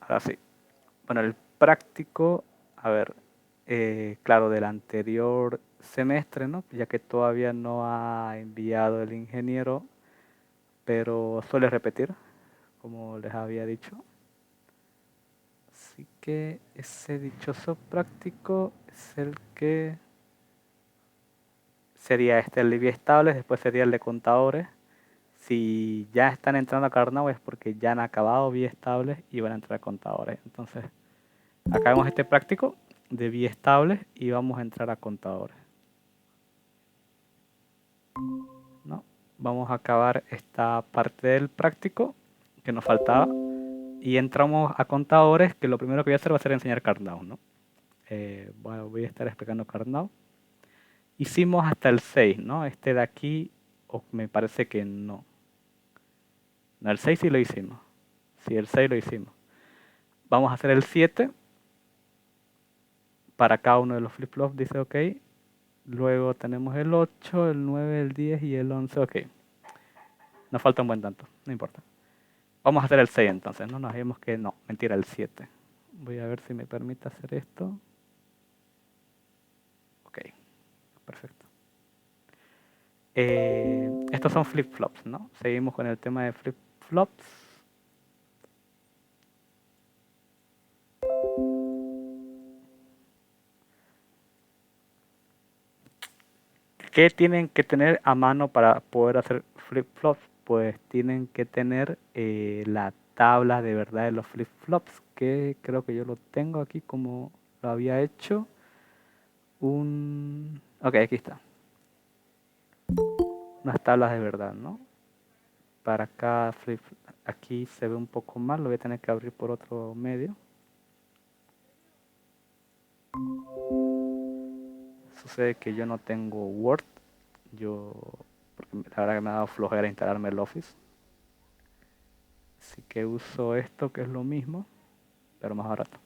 Ahora sí. Bueno, el práctico, a ver, claro, del anterior semestre, ¿no? Ya que todavía no ha enviado el ingeniero, pero suele repetir, como les había dicho. Así que ese dichoso práctico es el que sería el de biestables, después sería el de contadores. Si ya están entrando a Carnot es porque ya han acabado biestables y van a entrar a contadores. Entonces, acá vemos este práctico de biestables y vamos a entrar a contadores, ¿no? Vamos a acabar esta parte del práctico que nos faltaba y entramos a contadores, que lo primero que voy a hacer va a ser enseñar Carnot, ¿no? Voy a estar explicando Carnot. Hicimos hasta el 6, ¿no? Este de aquí, me parece que no. No, el 6 sí lo hicimos. Sí, el 6 lo hicimos. Vamos a hacer el 7 para cada uno de los flip-flops, dice OK. Luego tenemos el 8, el 9, el 10 y el 11, OK. Nos falta un buen tanto, no importa. Vamos a hacer el 6 entonces, ¿no? Nos vimos que no, mentira, el 7. Voy a ver si me permite hacer esto. OK, perfecto. Estos son flip-flops, ¿no? Seguimos con el tema de flip-flops. ¿Qué tienen que tener a mano para poder hacer flip-flops? Pues tienen que tener la tabla de verdad de los flip-flops, que creo que yo lo tengo aquí como lo había hecho. Ok, aquí está. Unas tablas de verdad, ¿no? Para cada flip, aquí se ve un poco mal, lo voy a tener que abrir por otro medio. Sucede que yo no tengo Word, porque la verdad que me ha dado flojera instalarme el Office. Así que uso esto, que es lo mismo, pero más barato.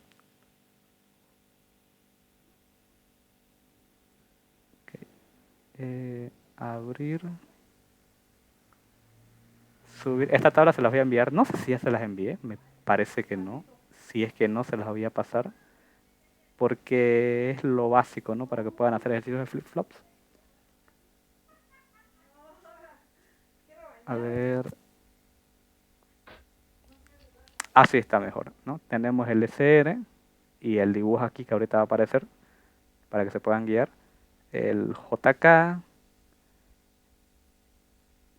Okay. Abrir, subir. Esta tabla se las voy a enviar. No sé si ya se las envié, me parece que no. Si es que no, se las voy a pasar. Porque es lo básico, ¿no? Para que puedan hacer ejercicios de flip-flops. A ver. Así está mejor, ¿no? Tenemos el SR y el dibujo aquí que ahorita va a aparecer para que se puedan guiar. El JK,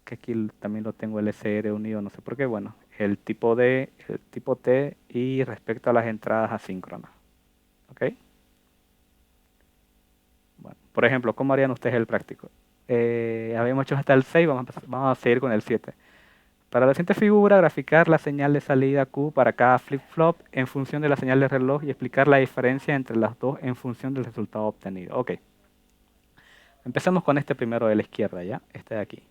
que aquí también lo tengo el SR unido, no sé por qué. Bueno, el tipo D, el tipo T y respecto a las entradas asíncronas. ¿Ok? Bueno, por ejemplo, ¿cómo harían ustedes el práctico? Habíamos hecho hasta el 6, vamos a seguir con el 7. Para la siguiente figura, graficar la señal de salida Q para cada flip-flop en función de la señal de reloj y explicar la diferencia entre las dos en función del resultado obtenido. Ok. Empezamos con este primero de la izquierda, ¿ya? Este de aquí.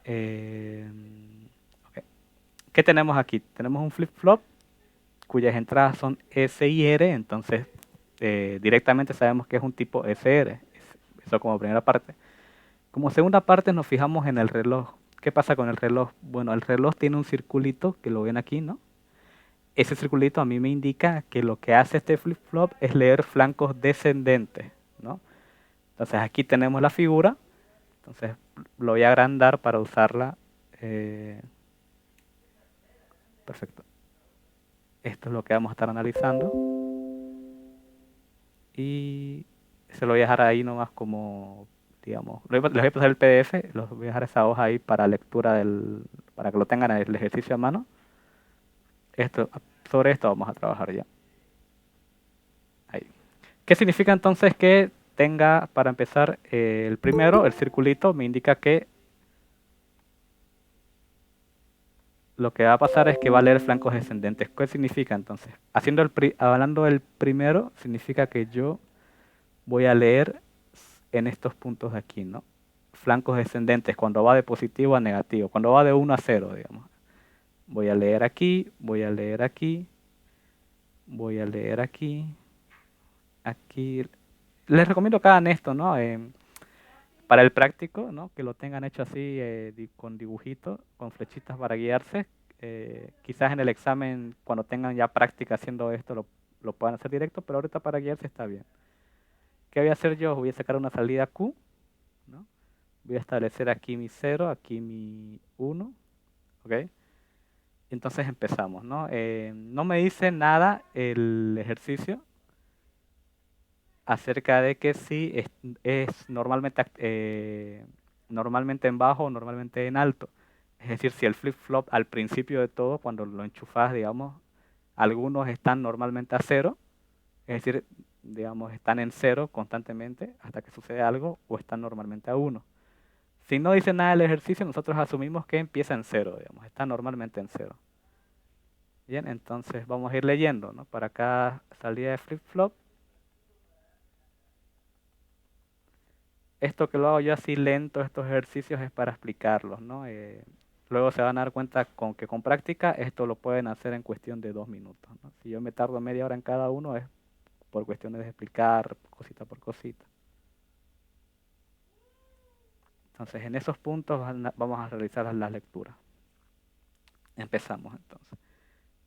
Okay. ¿Qué tenemos aquí? Tenemos un flip-flop cuyas entradas son S y R, entonces directamente sabemos que es un tipo SR. Eso como primera parte. Como segunda parte nos fijamos en el reloj. ¿Qué pasa con el reloj? Bueno, el reloj tiene un circulito, que lo ven aquí, ¿no? Ese circulito a mí me indica que lo que hace este flip-flop es leer flancos descendentes, ¿no? Entonces aquí tenemos la figura, entonces lo voy a agrandar para usarla. Perfecto. Esto es lo que vamos a estar analizando. Y se lo voy a dejar ahí nomás como, digamos, les voy a pasar el PDF, los voy a dejar esa hoja ahí para lectura para que lo tengan el ejercicio a mano. Sobre esto vamos a trabajar ya. Ahí. ¿Qué significa entonces que tenga, para empezar, el primero, el circulito, me indica que lo que va a pasar es que va a leer flancos descendentes? ¿Qué significa entonces? Hablando del primero, significa que yo voy a leer en estos puntos de aquí, ¿no? Flancos descendentes, cuando va de positivo a negativo, cuando va de 1 a 0, digamos. Voy a leer aquí, voy a leer aquí, voy a leer aquí, aquí. Les recomiendo que hagan esto, ¿no? Para el práctico, ¿no? Que lo tengan hecho así con dibujitos, con flechitas para guiarse. Quizás en el examen, cuando tengan ya práctica haciendo esto, lo puedan hacer directo, pero ahorita para guiarse está bien. ¿Qué voy a hacer yo? Voy a sacar una salida Q, ¿no? Voy a establecer aquí mi 0, aquí mi 1, ¿ok? Entonces empezamos, ¿no? No me dice nada el ejercicio acerca de que si es normalmente en bajo o normalmente en alto. Es decir, si el flip-flop al principio de todo, cuando lo enchufas, digamos, algunos están normalmente a cero, es decir, digamos, están en cero constantemente hasta que sucede algo, o están normalmente a uno. Si no dice nada del ejercicio, nosotros asumimos que empieza en cero, digamos, está normalmente en cero. Bien, entonces vamos a ir leyendo, ¿no? Para cada salida de flip-flop. Esto que lo hago yo así lento, estos ejercicios, es para explicarlos, ¿no? Luego se van a dar cuenta que con práctica esto lo pueden hacer en cuestión de 2 minutos, ¿no? Si yo me tardo media hora en cada uno es por cuestiones de explicar cosita por cosita. Entonces en esos puntos vamos a realizar las lecturas. Empezamos entonces.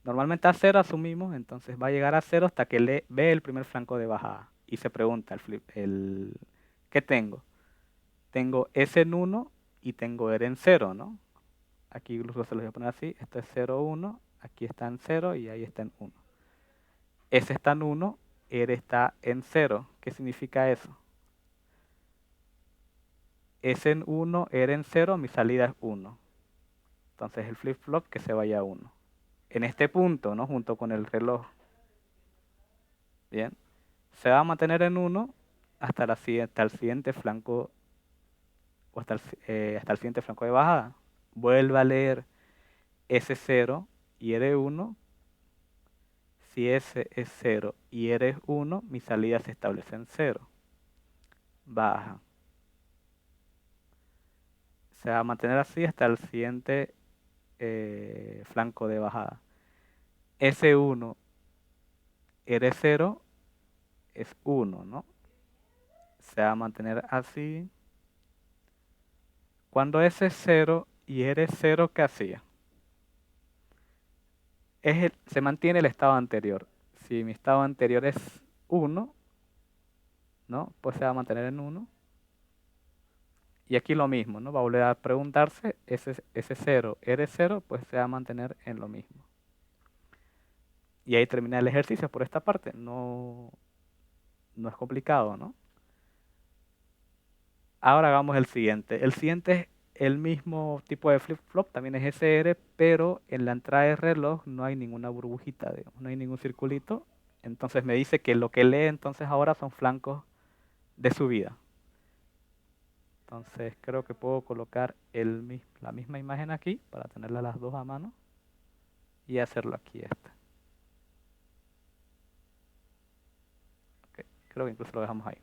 Normalmente a cero asumimos, entonces va a llegar a cero hasta que ve el primer flanco de bajada y se pregunta ¿qué tengo? Tengo S en 1 y tengo R en 0, ¿no? Aquí incluso se los voy a poner así, esto es 0, 1, aquí está en 0 y ahí está en 1. S está en 1, R está en 0. ¿Qué significa eso? S en 1, R en 0, mi salida es 1. Entonces el flip-flop que se vaya a 1. En este punto, ¿no? Junto con el reloj. Bien. Se va a mantener en 1 hasta el siguiente flanco o hasta el siguiente flanco de bajada. Vuelve a leer S0 y R1. Si S es 0 y R es 1, mi salida se establece en 0. Baja. Se va a mantener así hasta el siguiente flanco de bajada. S1, R0 es 1, ¿no? Se va a mantener así. Cuando S es 0 y R es 0, ¿qué hacía? Se mantiene el estado anterior. Si mi estado anterior es 1, ¿no? Pues se va a mantener en 1. Y aquí lo mismo, ¿no? Va a volver a preguntarse, S0, R0, pues se va a mantener en lo mismo. Y ahí termina el ejercicio por esta parte. No es complicado, ¿no? Ahora hagamos el siguiente. El siguiente es el mismo tipo de flip-flop, también es SR, pero en la entrada de reloj no hay ninguna burbujita, digamos, no hay ningún circulito. Entonces me dice que lo que lee entonces ahora son flancos de subida. Entonces creo que puedo colocar la misma imagen aquí para tenerla las dos a mano y hacerlo aquí esta. Okay, creo que incluso lo dejamos ahí.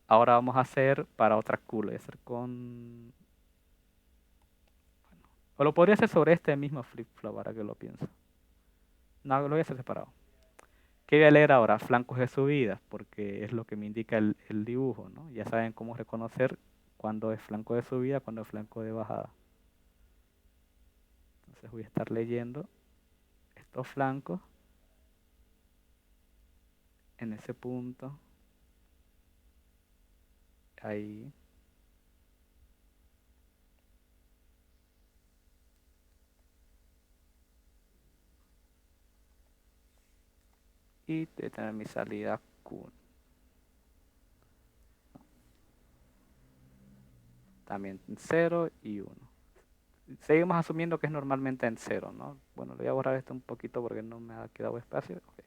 Ahora vamos a hacer para otra Q, voy a hacer con... Bueno, o lo podría hacer sobre este mismo flip-flop, ahora que lo pienso. No, lo voy a hacer separado. ¿Qué voy a leer ahora? Flancos de subida, porque es lo que me indica el dibujo, ¿no? Ya saben cómo reconocer cuándo es flanco de subida, cuándo es flanco de bajada. Entonces voy a estar leyendo estos flancos en ese punto. Ahí. Y de tener mi salida Q. También 0 y 1. Seguimos asumiendo que es normalmente en 0, ¿no? Bueno, le voy a borrar esto un poquito porque no me ha quedado espacio. Okay.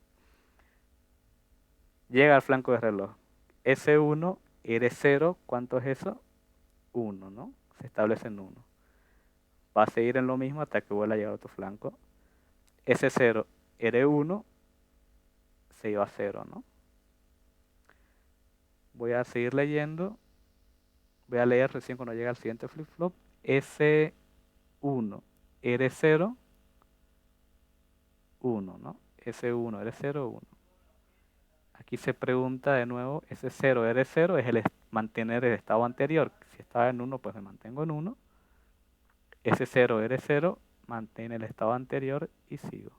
Llega al flanco de reloj. S1, R0, ¿cuánto es eso? 1, ¿no? Se establece en 1. Va a seguir en lo mismo hasta que vuelva a llegar a otro flanco. S0, R1, se iba a 0, ¿no? Voy a seguir leyendo. Voy a leer recién cuando llega al siguiente flip-flop. S1, R0, 1, ¿no? S1, R0, 1. Aquí se pregunta de nuevo, S0, R0 es mantener el estado anterior. Si estaba en 1, pues me mantengo en 1. S0, R0, mantén el estado anterior y sigo.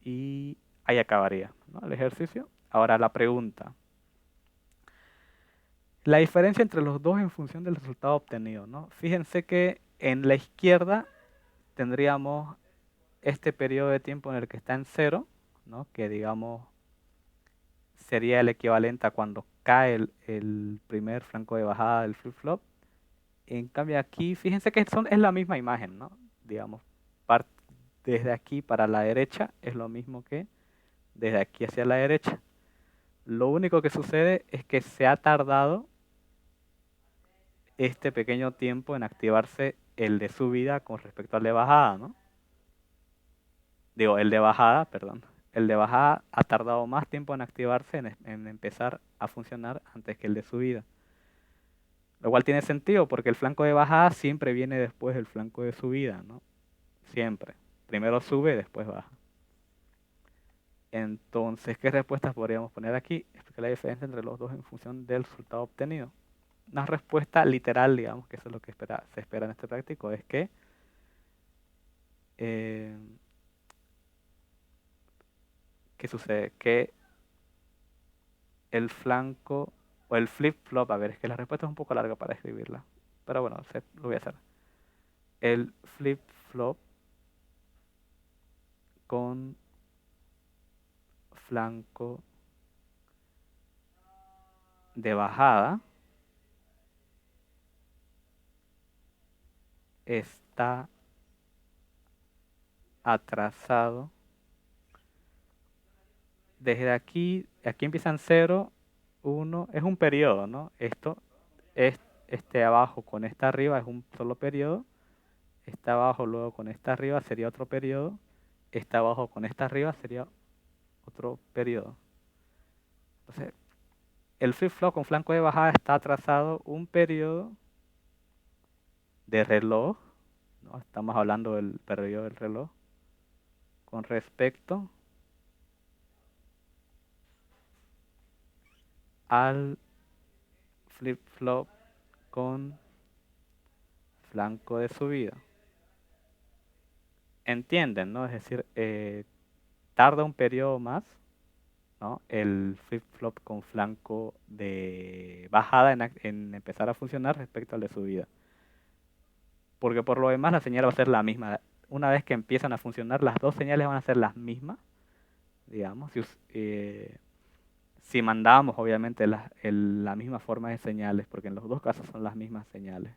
Y ahí acabaría, ¿no?, el ejercicio. Ahora la pregunta. La diferencia entre los dos en función del resultado obtenido, ¿no? Fíjense que en la izquierda tendríamos este periodo de tiempo en el que está en cero, ¿no?, que digamos sería el equivalente a cuando cae el primer flanco de bajada del flip-flop. En cambio aquí, fíjense que es la misma imagen, ¿no? Digamos, desde aquí para la derecha es lo mismo que desde aquí hacia la derecha. Lo único que sucede es que se ha tardado este pequeño tiempo en activarse el de subida con respecto al de bajada, ¿no? Digo, el de bajada, perdón. El de bajada ha tardado más tiempo en activarse, en empezar a funcionar antes que el de subida. Lo cual tiene sentido porque el flanco de bajada siempre viene después del flanco de subida, ¿no? Siempre. Primero sube, después baja. Entonces, ¿qué respuestas podríamos poner aquí? Explica la diferencia entre los dos en función del resultado obtenido. Una respuesta literal, digamos, que eso es lo que se espera en este práctico, es que ¿qué sucede? Que el flanco o el flip-flop, a ver, es que la respuesta es un poco larga para escribirla, pero bueno, lo voy a hacer. El flip-flop con flanco de bajada está atrasado desde aquí empiezan 0, 1, es un periodo, ¿no? Esto es este abajo con esta arriba es un solo periodo, esta abajo luego con esta arriba sería otro periodo, esta abajo con esta arriba sería otro periodo. Entonces, el flip-flop con flanco de bajada está atrasado un periodo de reloj, ¿no? Estamos hablando del periodo del reloj, con respecto al flip-flop con flanco de subida. ¿Entienden, no? Es decir, tarda un periodo más, ¿no?, el flip-flop con flanco de bajada en empezar a funcionar respecto al de subida. Porque por lo demás la señal va a ser la misma. Una vez que empiezan a funcionar, las dos señales van a ser las mismas, digamos. Si mandamos, obviamente, la misma forma de señales, porque en los dos casos son las mismas señales.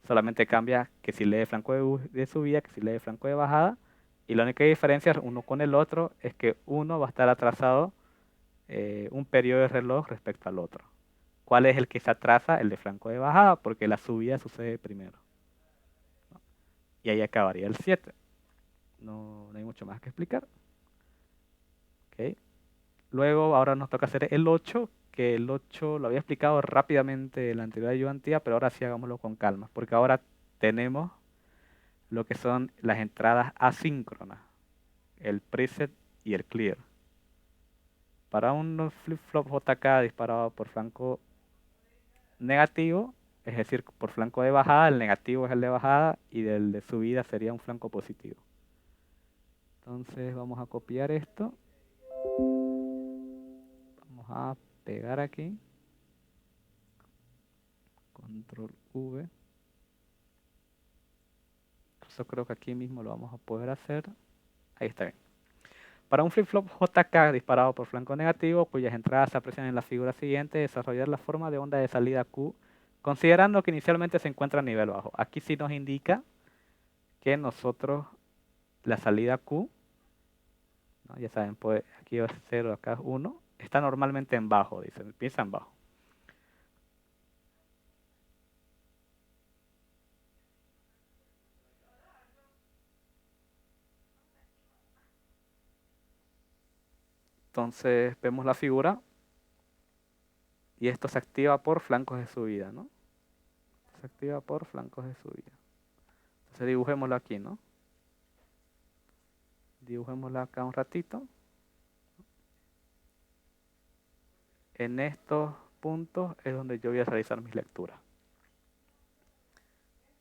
Solamente cambia que si lee flanco de subida, que si lee flanco de bajada. Y la única diferencia uno con el otro es que uno va a estar atrasado un periodo de reloj respecto al otro. ¿Cuál es el que se atrasa? El de flanco de bajada, porque la subida sucede primero, ¿no? Y ahí acabaría el 7. No hay mucho más que explicar. ¿Okay? Luego, ahora nos toca hacer el 8, que el 8 lo había explicado rápidamente en la anterior ayudantía, pero ahora sí hagámoslo con calma, porque ahora tenemos lo que son las entradas asíncronas, el preset y el clear. Para un flip-flop JK disparado por flanco negativo, es decir, por flanco de bajada, el negativo es el de bajada y del de subida sería un flanco positivo. Entonces vamos a copiar esto. Vamos a pegar aquí. Control V. Eso creo que aquí mismo lo vamos a poder hacer. Ahí está bien. Para un flip-flop JK disparado por flanco negativo, cuyas entradas se aprecian en la figura siguiente, desarrollar la forma de onda de salida Q, considerando que inicialmente se encuentra a nivel bajo. Aquí sí nos indica que nosotros la salida Q, ¿no?, ya saben, pues aquí es 0, acá es 1, está normalmente en bajo, dice, empieza en bajo. Entonces vemos la figura y esto se activa por flancos de subida, ¿no? Se activa por flancos de subida. Entonces dibujémoslo aquí, ¿no? Dibujémoslo acá un ratito. En estos puntos es donde yo voy a realizar mis lecturas.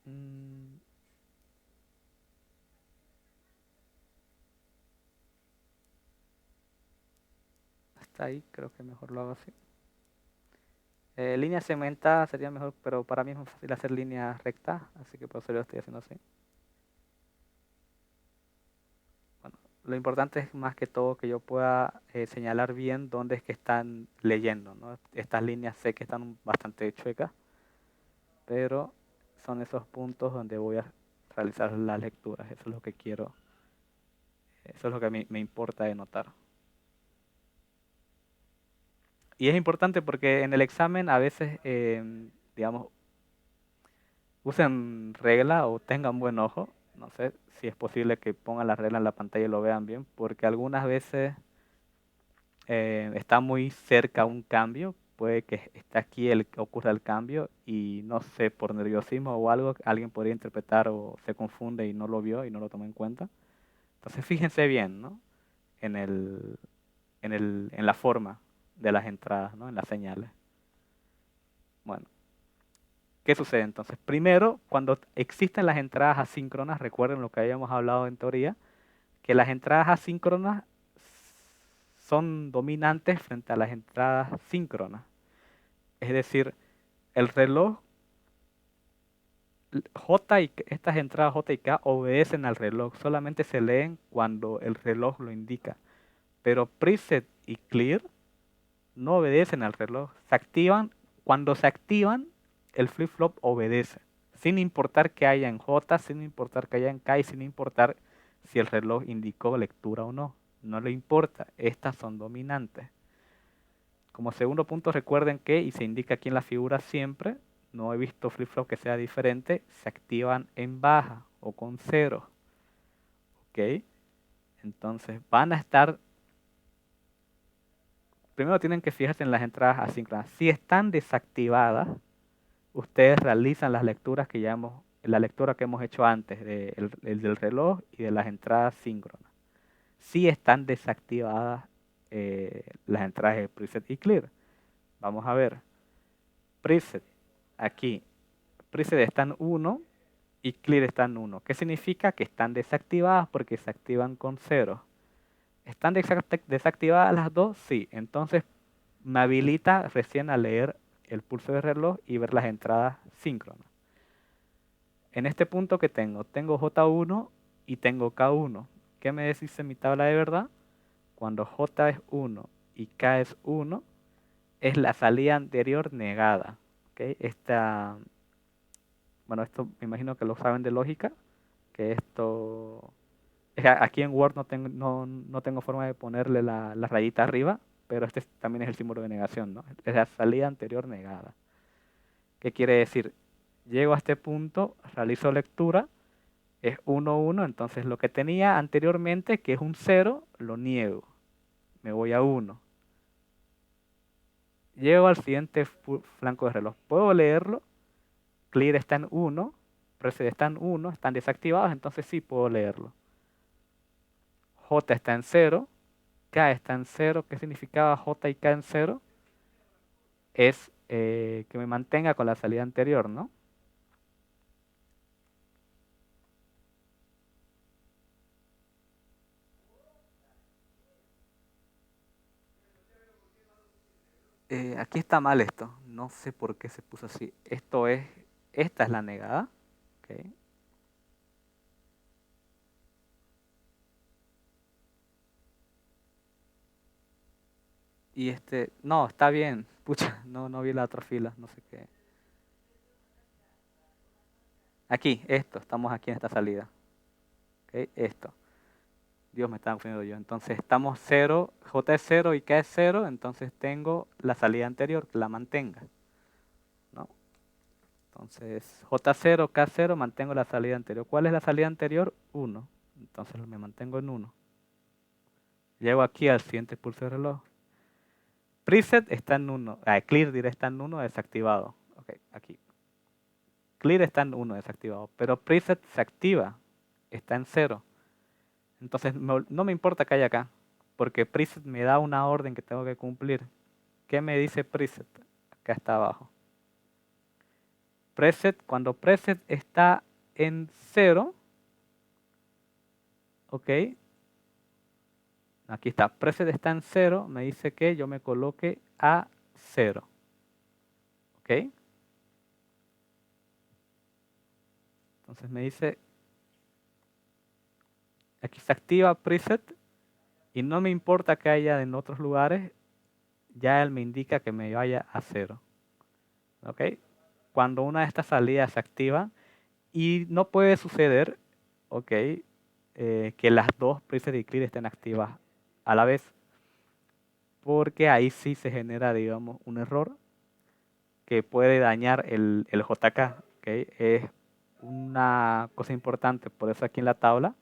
Mm, hasta ahí creo que mejor lo hago así. Línea segmentada sería mejor, pero para mí es más fácil hacer líneas rectas, así que por eso lo estoy haciendo así. Bueno, lo importante es más que todo que yo pueda señalar bien dónde es que están leyendo, ¿no? Estas líneas sé que están bastante chuecas, pero son esos puntos donde voy a realizar las lecturas. Eso es lo que quiero, eso es lo que a mí me importa de notar. Y es importante porque en el examen a veces, digamos, usen regla o tengan buen ojo. No sé si es posible que pongan la regla en la pantalla y lo vean bien, porque algunas veces está muy cerca un cambio, puede que esté aquí ocurra el cambio y no sé, por nerviosismo o algo, alguien podría interpretar o se confunde y no lo vio y no lo tomó en cuenta. Entonces fíjense bien, ¿no? En en la forma de las entradas, ¿no? En las señales. Bueno, ¿qué sucede entonces? Primero, cuando existen las entradas asíncronas, recuerden lo que habíamos hablado en teoría, que las entradas asíncronas son dominantes frente a las entradas síncronas. Es decir, el reloj estas entradas J y K obedecen al reloj, solamente se leen cuando el reloj lo indica. Pero preset y clear no obedecen al reloj, se activan cuando se activan, el flip-flop obedece, sin importar que haya en J, sin importar que haya en K y sin importar si el reloj indicó lectura o no. No le importa, estas son dominantes. Como segundo punto, recuerden que, y se indica aquí en la figura siempre, no he visto flip-flop que sea diferente, se activan en baja o con cero. ¿Ok? Entonces van a estar, primero tienen que fijarse en las entradas asíncronas. Si están desactivadas, ustedes realizan las lecturas que ya hemos, la lectura que hemos hecho antes, el del reloj y de las entradas síncronas. Si están desactivadas las entradas de preset y clear. Vamos a ver. Preset, aquí, preset está en 1 y clear está en 1. ¿Qué significa? Que están desactivadas porque se activan con 0. ¿Están desactivadas las dos? Sí. Entonces me habilita recién a leer el pulso de reloj y ver las entradas síncronas. En este punto que tengo J1 y tengo K1. ¿Qué me dice mi tabla de verdad? Cuando J es 1 y K es 1, es la salida anterior negada. ¿Okay? Bueno, esto me imagino que lo saben de lógica, que esto... Aquí en Word no tengo forma de ponerle la rayita arriba, pero este también es el símbolo de negación, ¿no? Es la salida anterior negada. ¿Qué quiere decir? Llego a este punto, realizo lectura, es 1, 1, entonces lo que tenía anteriormente, que es un 0, lo niego. Me voy a 1. Llego al siguiente flanco de reloj. Puedo leerlo. Clear está en 1, preset está en 1, están desactivados, entonces sí puedo leerlo. J está en 0, K está en 0. ¿Qué significaba J y K en 0? Es que me mantenga con la salida anterior, ¿no? Aquí está mal esto. No sé por qué se puso así. Esta es la negada. Okay. Y no, está bien. Pucha, no vi la otra fila, no sé qué. Aquí, estamos aquí en esta salida. Okay, esto. Dios, me estaba confundiendo yo. Entonces estamos 0, J es 0 y K es 0, entonces tengo la salida anterior, que la mantenga, ¿no? Entonces J0, K0, mantengo la salida anterior. ¿Cuál es la salida anterior? 1. Entonces me mantengo en 1. Llego aquí al siguiente pulso de reloj. Preset está en 1. Clear diré está en 1 desactivado. Ok, aquí. Clear está en 1 desactivado. Pero preset se activa. Está en 0. Entonces no me importa que haya acá. Porque preset me da una orden que tengo que cumplir. ¿Qué me dice preset? Acá está abajo. preset, cuando preset está en 0, ok, aquí está, preset está en 0, me dice que yo me coloque a 0, ok. Entonces me dice, aquí se activa preset y no me importa que haya en otros lugares, ya él me indica que me vaya a 0, ok. Cuando una de estas salidas se activa, y no puede suceder, ok, que las dos preset y clear estén activas a la vez, porque ahí sí se genera, digamos, un error que puede dañar el JK, ok. Es una cosa importante, por eso aquí en la tabla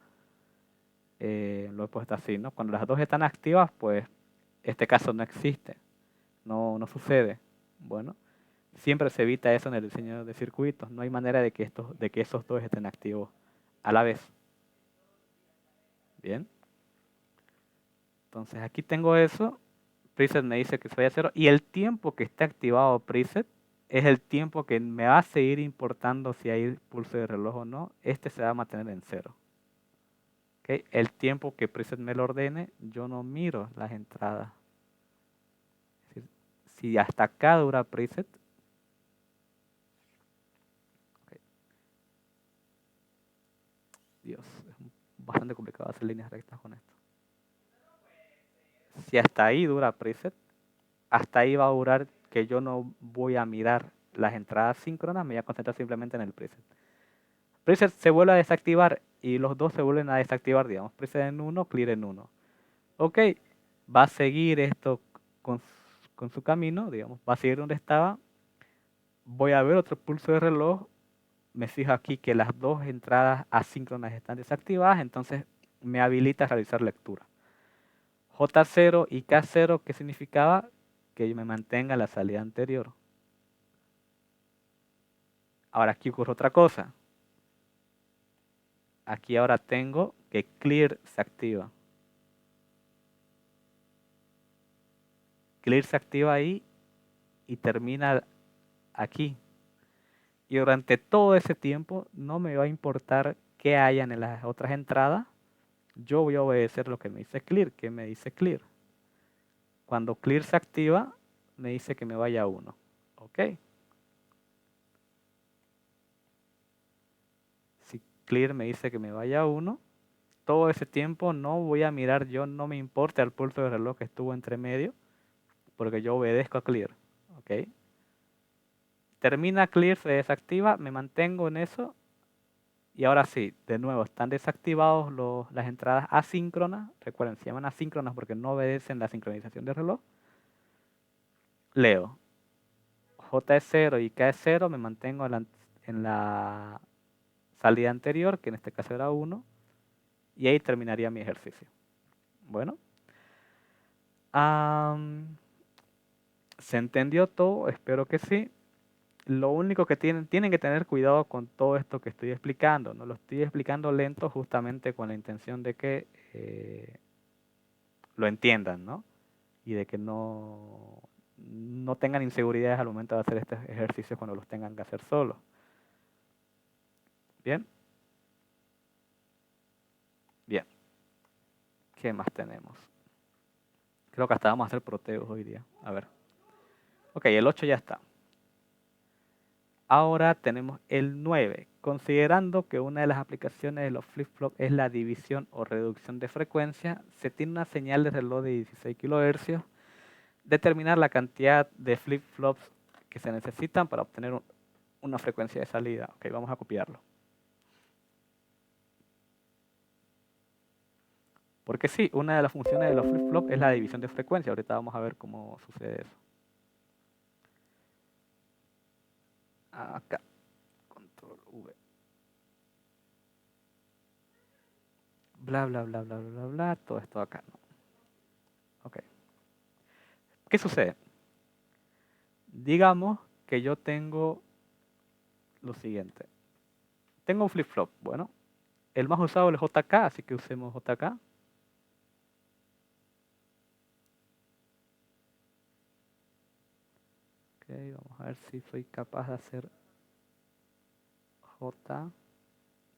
lo he puesto así, ¿no? Cuando las dos están activas, pues este caso no existe, no sucede. Bueno, siempre se evita eso en el diseño de circuitos, no hay manera de que esos dos estén activos a la vez. Bien. Entonces aquí tengo eso, preset me dice que se vaya a 0 y el tiempo que esté activado preset es el tiempo que me va a seguir importando si hay pulso de reloj o no. Este se va a mantener en 0. ¿Okay? El tiempo que preset me lo ordene, yo no miro las entradas. Es decir, si hasta acá dura preset, okay. Dios, es bastante complicado hacer líneas rectas con esto. Si hasta ahí dura preset, hasta ahí va a durar que yo no voy a mirar las entradas síncronas, me voy a concentrar simplemente en el preset. Preset se vuelve a desactivar y los dos se vuelven a desactivar, digamos, preset en 1, clear en 1. Ok, va a seguir esto con su camino, digamos, va a seguir donde estaba. Voy a ver otro pulso de reloj, me fijo aquí que las dos entradas asíncronas están desactivadas, entonces me habilita a realizar lectura. J0 y K0, ¿qué significaba? Que yo me mantenga la salida anterior. Ahora aquí ocurre otra cosa. Aquí ahora tengo que clear se activa. Clear se activa ahí y termina aquí. Y durante todo ese tiempo no me va a importar qué hayan en las otras entradas. Yo voy a obedecer lo que me dice clear. ¿Qué me dice clear? Cuando clear se activa, me dice que me vaya a 1. ¿Ok? Si clear me dice que me vaya a 1, todo ese tiempo no voy a mirar yo, no me importa el pulso de reloj que estuvo entre medio, porque yo obedezco a clear. ¿Ok? Termina clear, se desactiva, me mantengo en eso. Y ahora sí, de nuevo, están desactivados las entradas asíncronas. Recuerden, se llaman asíncronas porque no obedecen la sincronización del reloj. Leo. J es 0 y K es 0, me mantengo en la salida anterior, que en este caso era 1. Y ahí terminaría mi ejercicio. Bueno. ¿Se entendió todo? Espero que sí. Lo único que tienen que tener cuidado con todo esto que estoy explicando. No lo estoy explicando lento justamente con la intención de que lo entiendan, ¿no? Y de que no tengan inseguridades al momento de hacer estos ejercicios cuando los tengan que hacer solos. ¿Bien? Bien. ¿Qué más tenemos? Creo que hasta vamos a hacer proteos hoy día. A ver. Ok, el 8 ya está. Ahora tenemos el 9. Considerando que una de las aplicaciones de los flip-flops es la división o reducción de frecuencia, se tiene una señal de reloj de 16 kHz. Determinar la cantidad de flip-flops que se necesitan para obtener una frecuencia de salida. Ok, vamos a copiarlo. Porque sí, una de las funciones de los flip-flops es la división de frecuencia. Ahorita vamos a ver cómo sucede eso. Acá, control V. Bla, bla, bla, bla, bla, bla, todo esto acá, ¿no? Ok. ¿Qué sucede? Digamos que yo tengo lo siguiente. Tengo un flip-flop. Bueno, el más usado es el JK, así que usemos JK. Ok, vamos a ver si soy capaz de hacer J,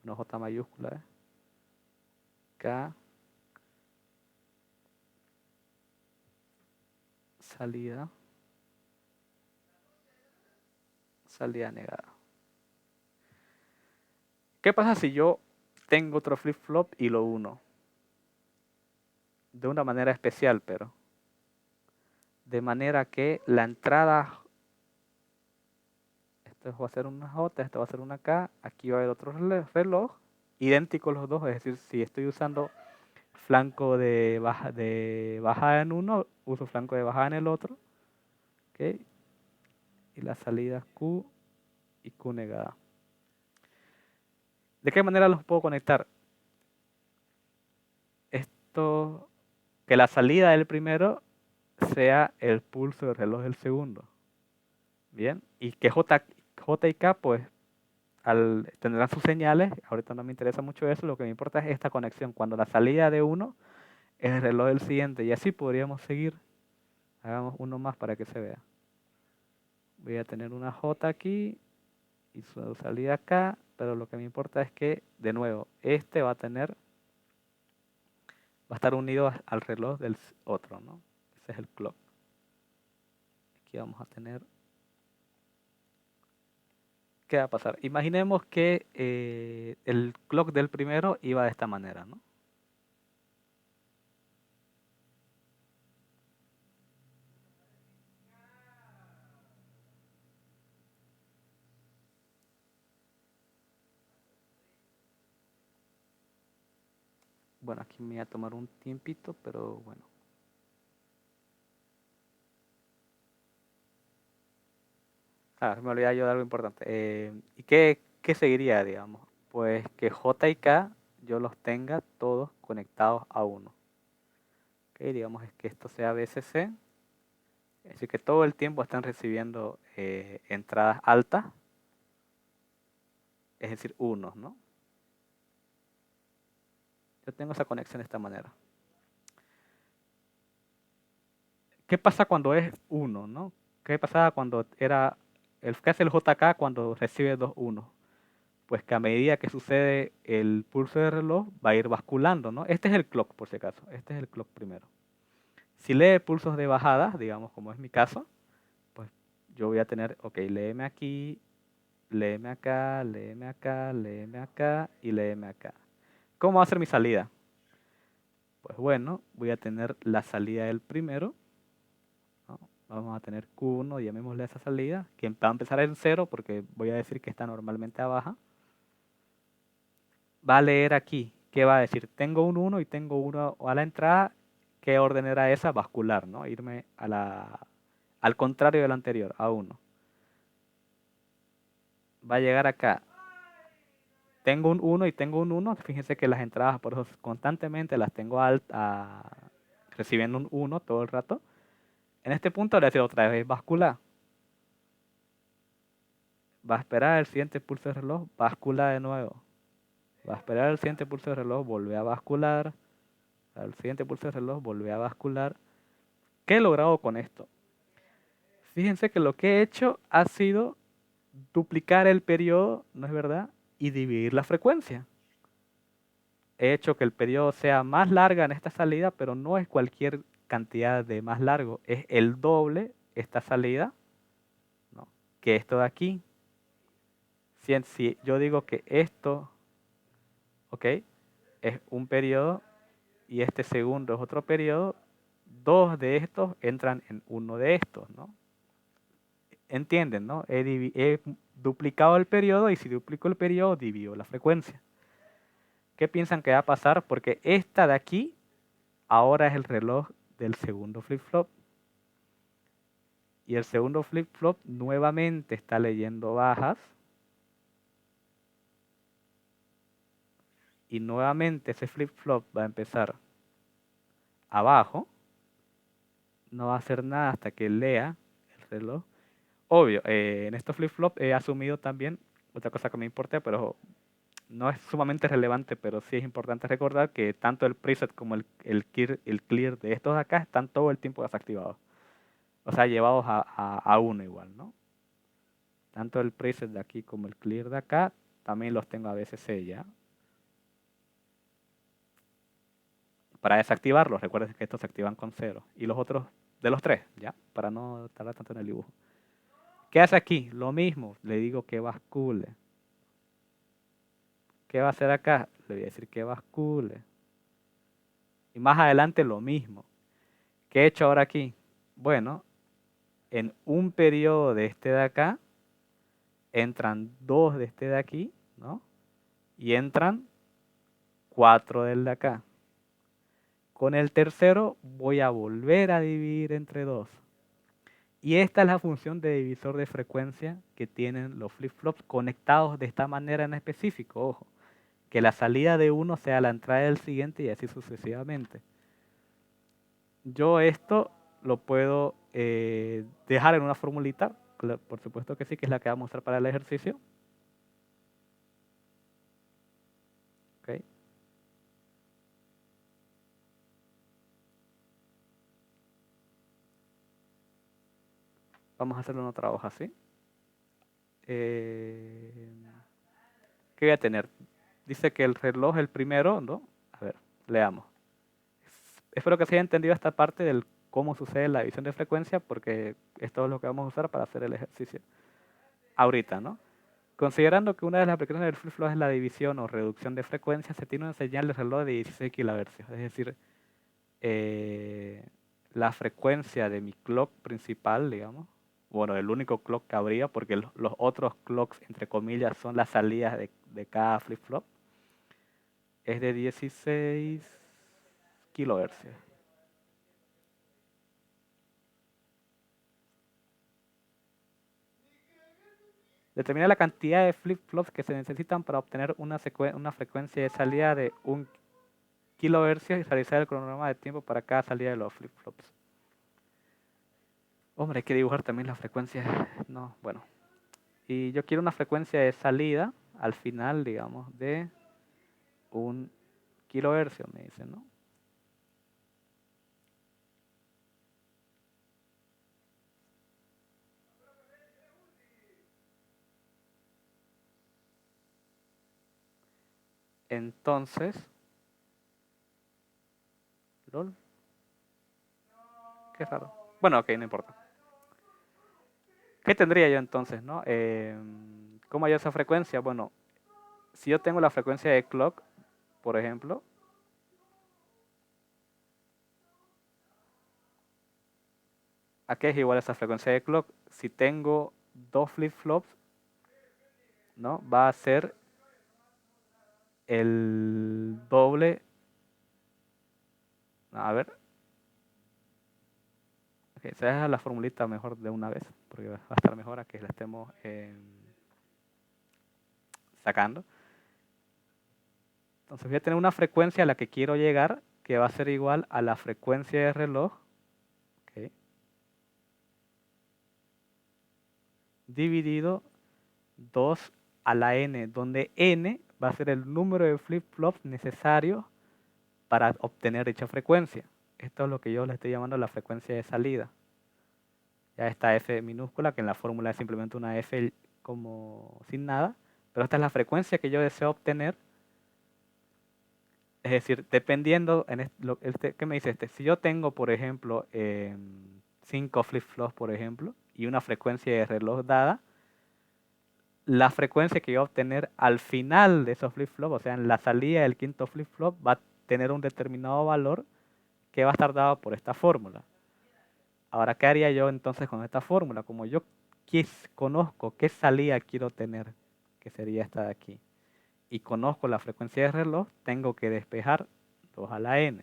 no J mayúscula, K, salida, salida negada. ¿Qué pasa si yo tengo otro flip-flop y lo uno? De una manera especial, pero de manera que la entrada, esto va a ser una J, esto va a ser una K, aquí va a haber otro reloj, idénticos los dos, es decir, si estoy usando flanco de bajada en uno, uso flanco de bajada en el otro, ¿ok? Y la salida es Q y Q negada. ¿De qué manera los puedo conectar? Esto, que la salida del primero sea el pulso del reloj del segundo. Bien, y que J y K pues tendrán sus señales, ahorita no me interesa mucho eso, lo que me importa es esta conexión, cuando la salida de uno es el reloj del siguiente, y así podríamos seguir. Hagamos uno más para que se vea. Voy a tener una J aquí y su salida acá, pero lo que me importa es que, de nuevo, este va a estar unido al reloj del otro, ¿no? Ese es el clock. Aquí vamos a tener... ¿Qué va a pasar? Imaginemos que el clock del primero iba de esta manera, ¿no? Bueno, aquí me voy a tomar un tiempito, pero bueno. Me olvidé yo de algo importante. ¿Y qué seguiría, digamos? Pues que J y K yo los tenga todos conectados a uno. ¿Okay? Digamos es que esto sea BCC. Es decir, que todo el tiempo están recibiendo entradas altas. Es decir, unos, ¿no? Yo tengo esa conexión de esta manera. ¿Qué pasa cuando es 1, no? ¿Qué pasaba cuando era qué hace el JK cuando recibe dos unos? Pues que a medida que sucede el pulso de reloj va a ir basculando, ¿no? Este es el clock, por si acaso. Este es el clock primero. Si lee pulsos de bajada, digamos como es mi caso, pues yo voy a tener, ok, léeme aquí, léeme acá, léeme acá, léeme acá y léeme acá. ¿Cómo va a ser mi salida? Pues bueno, voy a tener la salida del primero, ¿no? Vamos a tener Q1, llamémosle a esa salida, que va a empezar en 0 porque voy a decir que está normalmente a baja. Va a leer aquí, ¿qué va a decir? Tengo un 1 y tengo 1 a la entrada. ¿Qué orden era esa? Bascular, ¿no? Irme al contrario del anterior, a 1. Va a llegar acá. Tengo un 1 y tengo un 1. Fíjense que las entradas por eso constantemente las tengo recibiendo un 1 todo el rato. En este punto le voy a decir otra vez bascular. Va a esperar el siguiente pulso de reloj, bascula de nuevo. Va a esperar el siguiente pulso de reloj, volver a bascular. Al siguiente pulso de reloj, volver a bascular. ¿Qué he logrado con esto? Fíjense que lo que he hecho ha sido duplicar el periodo, ¿no es verdad? Y dividir la frecuencia. He hecho que el periodo sea más larga en esta salida, pero no es cualquier cantidad de más largo, es el doble esta salida, ¿no? Que esto de aquí. Si yo digo que esto, ¿ok? Es un periodo y este segundo es otro periodo, dos de estos entran en uno de estos, ¿no? ¿Entienden, no? He duplicado el periodo y si duplico el periodo, divido la frecuencia. ¿Qué piensan que va a pasar? Porque esta de aquí ahora es el reloj del segundo flip-flop. Y el segundo flip-flop nuevamente está leyendo bajas. Y nuevamente ese flip-flop va a empezar abajo. No va a hacer nada hasta que lea el reloj. Obvio, en estos flip-flop he asumido también otra cosa que me importa, pero no es sumamente relevante, pero sí es importante recordar que tanto el preset como el clear de estos de acá están todo el tiempo desactivados. O sea, llevados a uno igual, ¿no? Tanto el preset de aquí como el clear de acá también los tengo a BCC ya. Para desactivarlos, recuerden que estos se activan con 0. Y los otros de los 3, ¿ya? Para no tardar tanto en el dibujo. ¿Qué hace aquí? Lo mismo, le digo que bascule. ¿Qué va a hacer acá? Le voy a decir que bascule. Y más adelante lo mismo. ¿Qué he hecho ahora aquí? Bueno, en un periodo de este de acá, entran 2 de este de aquí, ¿no? Y entran 4 del de acá. Con el tercero voy a volver a dividir entre 2. Y esta es la función de divisor de frecuencia que tienen los flip-flops conectados de esta manera en específico. Ojo, que la salida de uno sea la entrada del siguiente y así sucesivamente. Yo esto lo puedo dejar en una formulita, por supuesto que sí, que es la que vamos a usar para el ejercicio. Okay. Vamos a hacerlo en otra hoja, ¿sí? ¿Qué voy a tener? Dice que el reloj el primero, ¿no? A ver, leamos. Espero que se haya entendido esta parte del cómo sucede la división de frecuencia, porque esto es lo que vamos a usar para hacer el ejercicio. Ahorita, ¿no? Considerando que una de las aplicaciones del flip-flop es la división o reducción de frecuencia, se tiene una señal de reloj de 16 kHz. Es decir, la frecuencia de mi clock principal, digamos, bueno, el único clock que habría, porque los otros clocks, entre comillas, son las salidas de cada flip-flop, es de 16 kHz. Determina la cantidad de flip-flops que se necesitan para obtener una frecuencia de salida de 1 kHz y realizar el cronograma de tiempo para cada salida de los flip-flops. Hombre, hay que dibujar también la frecuencia. No, bueno. Y yo quiero una frecuencia de salida al final, digamos, de 1 kHz, me dicen, ¿no? Entonces, lol, qué raro. Bueno, ok, no importa. ¿Qué tendría yo entonces, no? ¿Cómo hay esa frecuencia? Bueno, si yo tengo la frecuencia de clock, por ejemplo, ¿a qué es igual esa frecuencia de clock? Si tengo 2 flip-flops, ¿no? Va a ser el doble. A ver. Okay, se deja la formulita mejor de una vez, porque va a estar mejor a que la estemos sacando. Entonces voy a tener una frecuencia a la que quiero llegar, que va a ser igual a la frecuencia de reloj, okay, dividido 2 a la n, donde n va a ser el número de flip-flops necesarios para obtener dicha frecuencia. Esto es lo que yo le estoy llamando la frecuencia de salida. Ya está f minúscula, que en la fórmula es simplemente una f como sin nada, pero esta es la frecuencia que yo deseo obtener. Es decir, dependiendo, ¿qué me dice este? Si yo tengo, por ejemplo, 5 flip-flops, por ejemplo, y una frecuencia de reloj dada, la frecuencia que yo voy a obtener al final de esos flip-flops, o sea, en la salida del quinto flip-flop, va a tener un determinado valor que va a estar dado por esta fórmula. Ahora, ¿qué haría yo entonces con esta fórmula? Como yo conozco qué salida quiero tener, que sería esta de aquí, y conozco la frecuencia de reloj, tengo que despejar 2 a la n,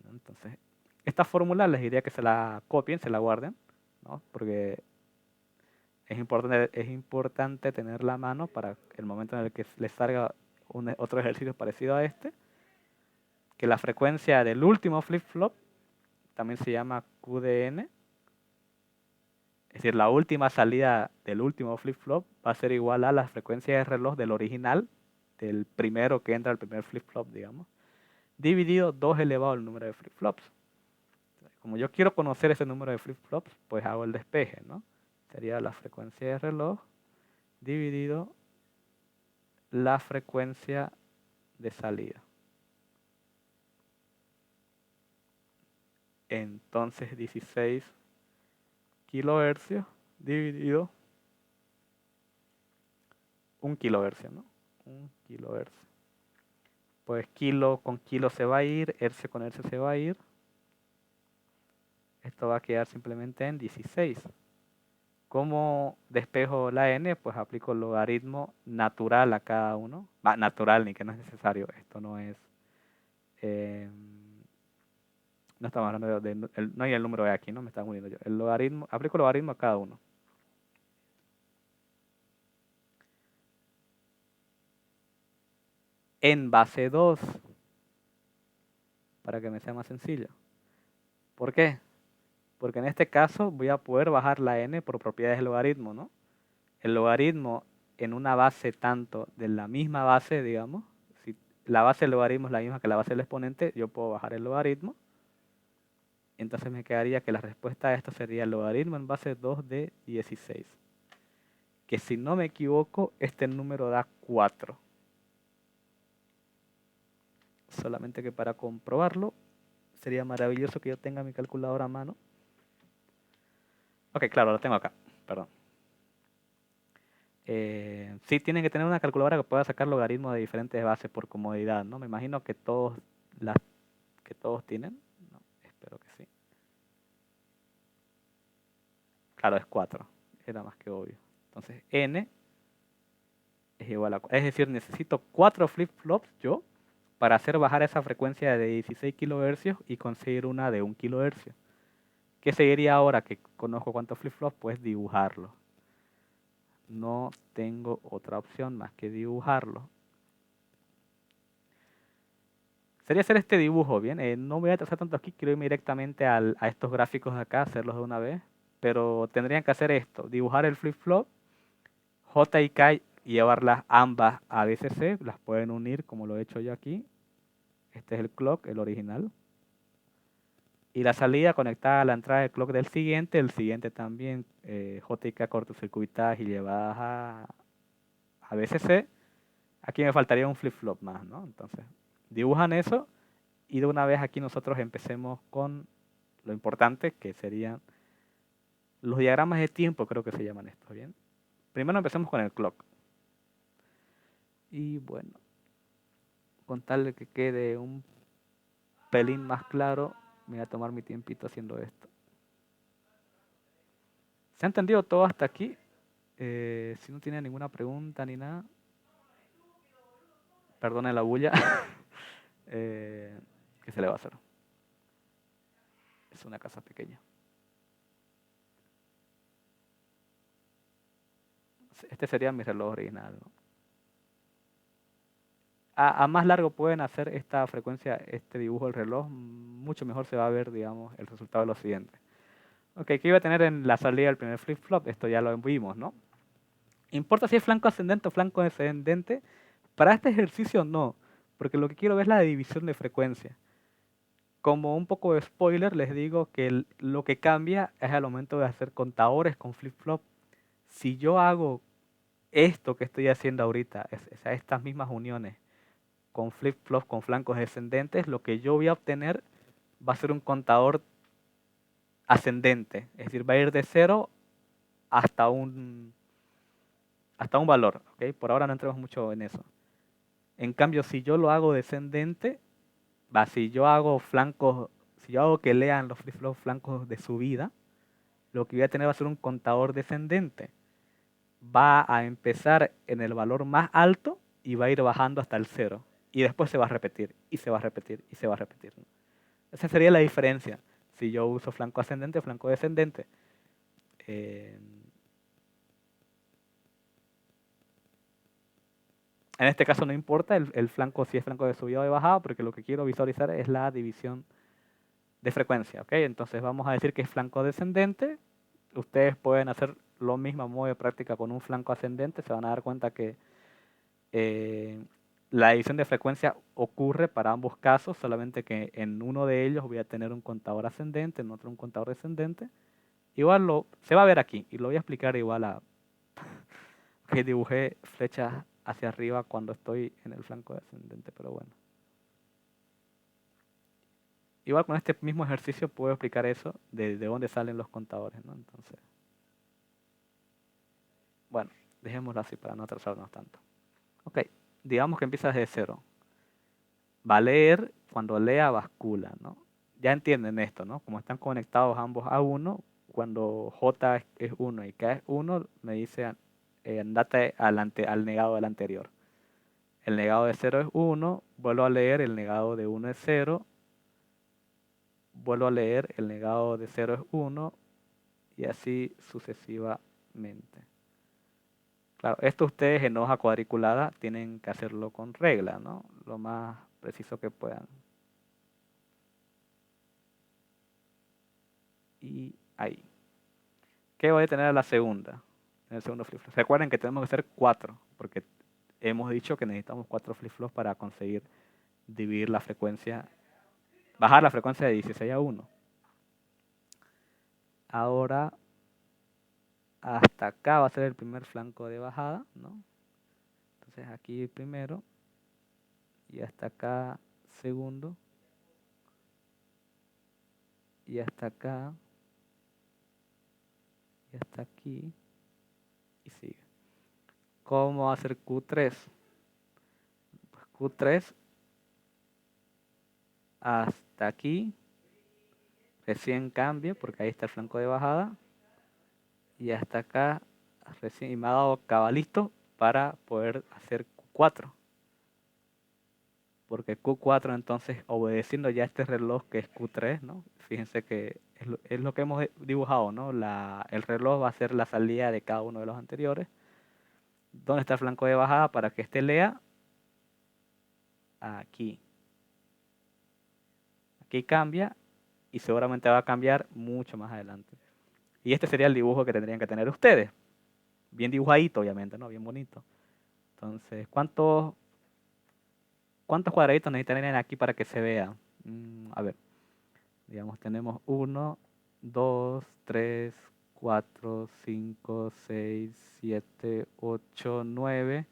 ¿no? Entonces, esta fórmula les diría que se la copien, se la guarden, ¿no? Porque es importante tenerla a mano para el momento en el que les salga otro ejercicio parecido a este, que la frecuencia del último flip-flop también se llama QDN, es decir, la última salida del último flip-flop va a ser igual a la frecuencia de reloj del original, del primero que entra al primer flip-flop, digamos, dividido 2 elevado al número de flip-flops. Como yo quiero conocer ese número de flip-flops, pues hago el despeje, ¿no? Sería la frecuencia de reloj dividido la frecuencia de salida. Entonces 16 kilohercios dividido 1 kilohercio, ¿no? 1 kilohercio. Pues kilo con kilo se va a ir, hercio con hercio se va a ir. Esto va a quedar simplemente en 16. ¿Cómo despejo la n? Pues aplico el logaritmo natural a cada uno. Natural, ni que no es necesario. Esto no es... no estamos hablando no hay el número de aquí, ¿no? Me estaba muriendo yo. El logaritmo, aplico el logaritmo a cada uno. En base 2, para que me sea más sencillo. ¿Por qué? Porque en este caso voy a poder bajar la n por propiedades del logaritmo, ¿no? El logaritmo en una base tanto de la misma base, digamos, si la base del logaritmo es la misma que la base del exponente, yo puedo bajar el logaritmo. Entonces me quedaría que la respuesta a esto sería el logaritmo en base 2 de 16. Que si no me equivoco, este número da 4. Solamente que para comprobarlo, sería maravilloso que yo tenga mi calculadora a mano. Ok, claro, lo tengo acá, perdón. Sí, tienen que tener una calculadora que pueda sacar logaritmos de diferentes bases por comodidad, ¿no? Me imagino que todos tienen. No, espero que sí. Claro, es 4. Era más que obvio. Entonces, n es igual a... Es decir, necesito 4 flip-flops yo para hacer bajar esa frecuencia de 16 kHz y conseguir una de 1 kHz. ¿Qué seguiría ahora que conozco cuántos flip-flops? Pues dibujarlo. No tengo otra opción más que dibujarlo. Sería hacer este dibujo, ¿bien? No voy a trazar tanto aquí, quiero irme directamente a estos gráficos de acá, hacerlos de una vez. Pero tendrían que hacer esto, dibujar el flip-flop, J y K, y llevarlas ambas a VCC, las pueden unir como lo he hecho yo aquí. Este es el clock, el original. Y la salida conectada a la entrada del clock del siguiente, el siguiente también, J y K cortocircuitadas y llevadas a VCC. Aquí me faltaría un flip-flop más, ¿no? Entonces, dibujan eso y de una vez aquí nosotros empecemos con lo importante, que serían los diagramas de tiempo, creo que se llaman estos, ¿bien? Primero empecemos con el clock. Y bueno, con tal de que quede un pelín más claro, me voy a tomar mi tiempito haciendo esto. ¿Se ha entendido todo hasta aquí? Si no tiene ninguna pregunta ni nada, perdone la bulla. ¿Qué se le va a hacer? Es una casa pequeña. Este sería mi reloj original, ¿no? A más largo pueden hacer esta frecuencia, este dibujo del reloj, mucho mejor se va a ver, digamos, el resultado de lo siguiente. Ok, ¿qué iba a tener en la salida del primer flip-flop? Esto ya lo vimos, ¿no? ¿Importa si es flanco ascendente o flanco descendente? Para este ejercicio no, porque lo que quiero ver es la división de frecuencia. Como un poco de spoiler, les digo que lo que cambia es al momento de hacer contadores con flip-flop. Si yo hago esto que estoy haciendo ahorita, estas mismas uniones con flip-flop con flancos descendentes, lo que yo voy a obtener va a ser un contador ascendente. Es decir, va a ir de 0 hasta un valor. ¿Okay? Por ahora no entremos mucho en eso. En cambio, si yo lo hago descendente, si yo hago flancos, si yo hago que lean los flip-flop flancos de subida, lo que voy a tener va a ser un contador descendente. Va a empezar en el valor más alto y va a ir bajando hasta el 0. Y después se va a repetir, y se va a repetir, y se va a repetir. Esa sería la diferencia si yo uso flanco ascendente o flanco descendente. En este caso no importa el flanco, si es flanco de subida o de bajada, porque lo que quiero visualizar es la división de frecuencia. ¿Okay? Entonces vamos a decir que es flanco descendente. Ustedes pueden hacer lo mismo a modo de práctica con un flanco ascendente. Se van a dar cuenta que la división de frecuencia ocurre para ambos casos, solamente que en uno de ellos voy a tener un contador ascendente, en otro un contador descendente. Igual se va a ver aquí y lo voy a explicar igual a que dibujé flechas hacia arriba cuando estoy en el flanco descendente, pero bueno. Igual con este mismo ejercicio puedo explicar eso, de dónde salen los contadores, ¿no? Entonces, bueno, dejémoslo así para no atrasarnos tanto. Ok, digamos que empieza desde cero. Va a leer, cuando lea bascula, ¿no? Ya entienden esto, ¿no? Como están conectados ambos a 1, cuando J es 1 y K es 1, me dice andate al negado del anterior. El negado de 0 es 1, vuelvo a leer, el negado de 1 es 0, vuelvo a leer, el negado de 0 es 1, y así sucesivamente. Claro, esto ustedes en hoja cuadriculada tienen que hacerlo con regla, ¿no? Lo más preciso que puedan. Y ahí. ¿Qué voy a tener a la segunda? En el segundo flip-flop. Recuerden que tenemos que hacer 4, porque hemos dicho que necesitamos 4 flip-flops para conseguir dividir la frecuencia, bajar la frecuencia de 16 a 1. Ahora, hasta acá va a ser el primer flanco de bajada, ¿no? Entonces aquí primero, y hasta acá segundo, y hasta acá, y hasta aquí, y sigue. ¿Cómo va a ser Q3? Pues Q3 hasta aquí, recién cambia, porque ahí está el flanco de bajada, y hasta acá recién, y me ha dado cabalito para poder hacer Q4. Porque Q4 entonces, obedeciendo ya este reloj que es Q3, ¿no? Fíjense que es lo que hemos dibujado, ¿no? El reloj va a ser la salida de cada uno de los anteriores. ¿Dónde está el flanco de bajada? Para que este lea aquí. Aquí cambia y seguramente va a cambiar mucho más adelante. Y este sería el dibujo que tendrían que tener ustedes. Bien dibujadito, obviamente, ¿no? Bien bonito. Entonces, ¿cuántos cuadraditos necesitarían aquí para que se vea? A ver, digamos, tenemos 1, 2, 3, 4, 5, 6, 7, 8, 9.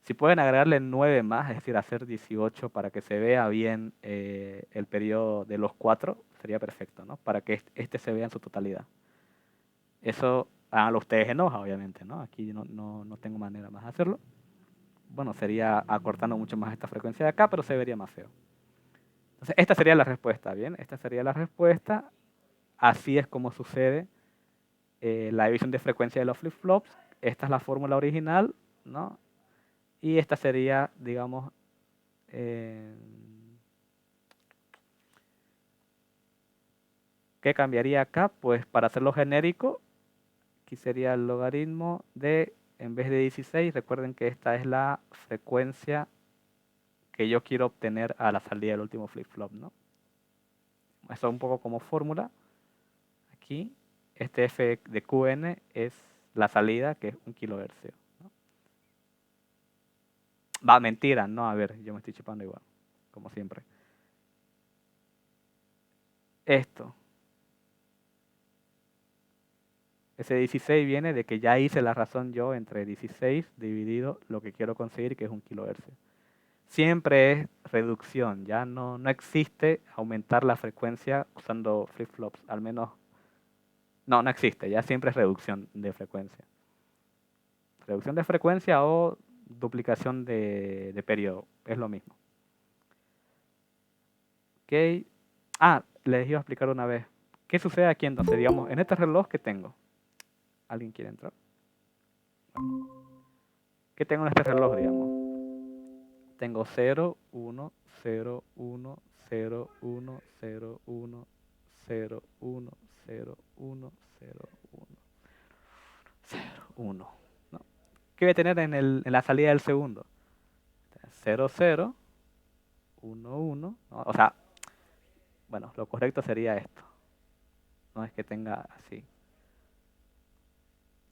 Si pueden agregarle 9 más, es decir, hacer 18 para que se vea bien el periodo de los 4, sería perfecto, ¿no? Para que este se vea en su totalidad. Eso háganlo ustedes en hoja, obviamente, ¿no? Aquí no tengo manera más de hacerlo. Bueno, sería acortando mucho más esta frecuencia de acá, pero se vería más feo. Entonces, esta sería la respuesta, ¿bien? Esta sería la respuesta. Así es como sucede la división de frecuencia de los flip-flops. Esta es la fórmula original, ¿no? Y esta sería, digamos, ¿qué cambiaría acá? Pues para hacerlo genérico, aquí sería el logaritmo de, en vez de 16, recuerden que esta es la frecuencia que yo quiero obtener a la salida del último flip-flop, ¿no? Eso es un poco como fórmula. Aquí, este F de Qn es la salida, que es 1 kHz, ¿no? Va, mentira, no, a ver, yo me estoy chupando igual, como siempre. Esto, ese 16 viene de que ya hice la razón yo entre 16 dividido lo que quiero conseguir, que es 1 kHz. Siempre es reducción, ya no existe aumentar la frecuencia usando flip-flops, al menos, no existe, ya siempre es reducción de frecuencia. Reducción de frecuencia o duplicación de periodo, es lo mismo. Ok. Les iba a explicar una vez. ¿Qué sucede aquí entonces? Digamos, en este reloj que tengo. ¿Alguien quiere entrar? ¿Qué tengo en este reloj, digamos? Tengo 0, 1, 0, 1, 0, 1, 0, 1, 0, 1, 0, 1, 0, 1, 0, 1. ¿No? ¿Qué voy a tener en la salida del segundo? 0, 0, 1, 1. ¿No? O sea, bueno, lo correcto sería esto. No es que tenga así.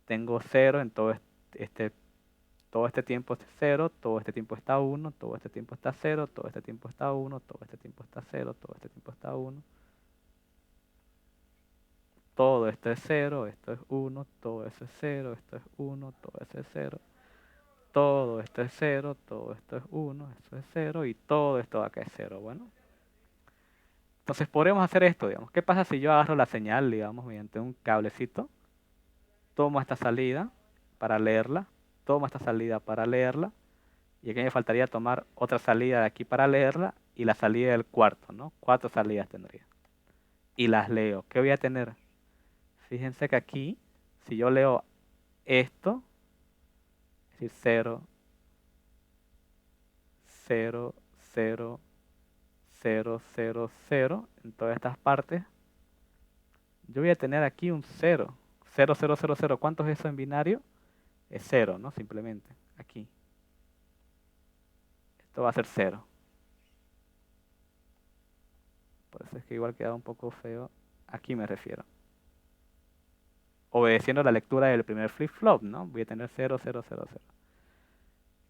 Tengo 0 en todo este tiempo es 0, todo este tiempo está 1, todo este tiempo está 0, todo este tiempo está 1, todo este tiempo está 0, todo este tiempo está 1. Todo esto es 0, esto es 1, todo eso es 0, esto es 1, todo eso es 0. todo esto es 0, todo esto es 1, esto es 0 y todo esto acá es 0. Bueno, entonces podremos hacer esto, digamos. ¿Qué pasa si yo agarro la señal, digamos, mediante un cablecito? Tomo esta salida para leerla, tomo esta salida para leerla, y aquí me faltaría tomar otra salida de aquí para leerla y la salida del cuarto, ¿no? 4 salidas tendría. Y las leo. ¿Qué voy a tener? Fíjense que aquí, si yo leo esto, es decir, 0, 0, 0, 0, 0, 0, en todas estas partes, yo voy a tener aquí un 0. 0, 0, 0, 0. ¿Cuánto es eso en binario? Es 0, ¿no? Simplemente, aquí. Esto va a ser 0. Por eso es que igual queda un poco feo. Aquí me refiero. Obedeciendo la lectura del primer flip-flop, ¿no? Voy a tener 0, 0, 0, 0.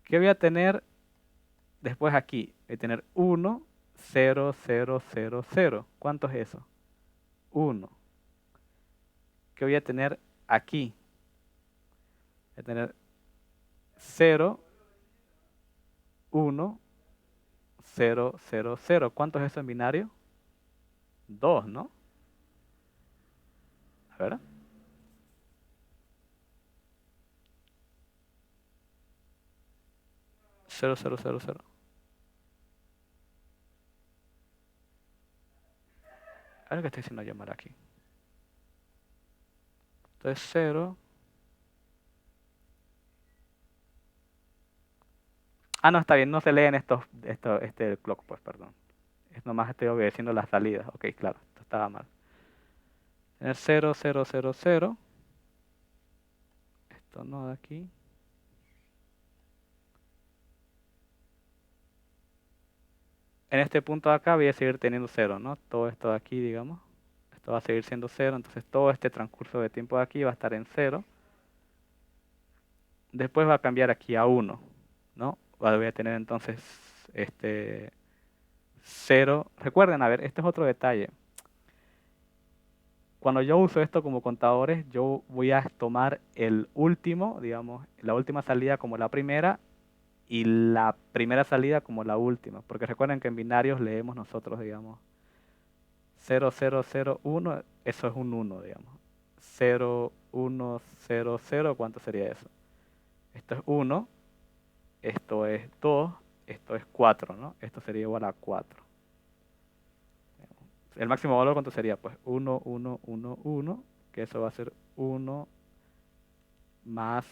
¿Qué voy a tener después aquí? Voy a tener 1, 0, 0, 0, 0. ¿Cuánto es eso? 1. ¿Qué voy a tener aquí? Voy a tener 0, 1, 0, 0, 0. ¿Cuánto es eso en binario? 2, ¿no? A ver. 0, 0, 0, 0. A ver qué estoy diciendo llamar aquí. Entonces 0. Ah, no, está bien, no se leen este clock, pues, perdón. Es nomás estoy obedeciendo las salidas. Ok, claro, esto estaba mal. Tener 0, 0, 0, 0. Esto no de aquí. En este punto de acá voy a seguir teniendo 0, ¿no? Todo esto de aquí, digamos. Esto va a seguir siendo 0, entonces todo este transcurso de tiempo de aquí va a estar en 0. Después va a cambiar aquí a 1, ¿no? Voy a tener entonces 0. Recuerden, a ver, este es otro detalle. Cuando yo uso esto como contadores, yo voy a tomar el último, digamos, la última salida como la primera y la primera salida como la última. Porque recuerden que en binarios leemos nosotros, digamos, 0, 0, 0, 1, eso es un 1, digamos. 0, 1, 0, 0, ¿cuánto sería eso? Esto es 1, esto es 2, esto es 4, ¿no? Esto sería igual a 4. El máximo valor, ¿cuánto sería? Pues 1, 1, 1, 1, que eso va a ser 1 más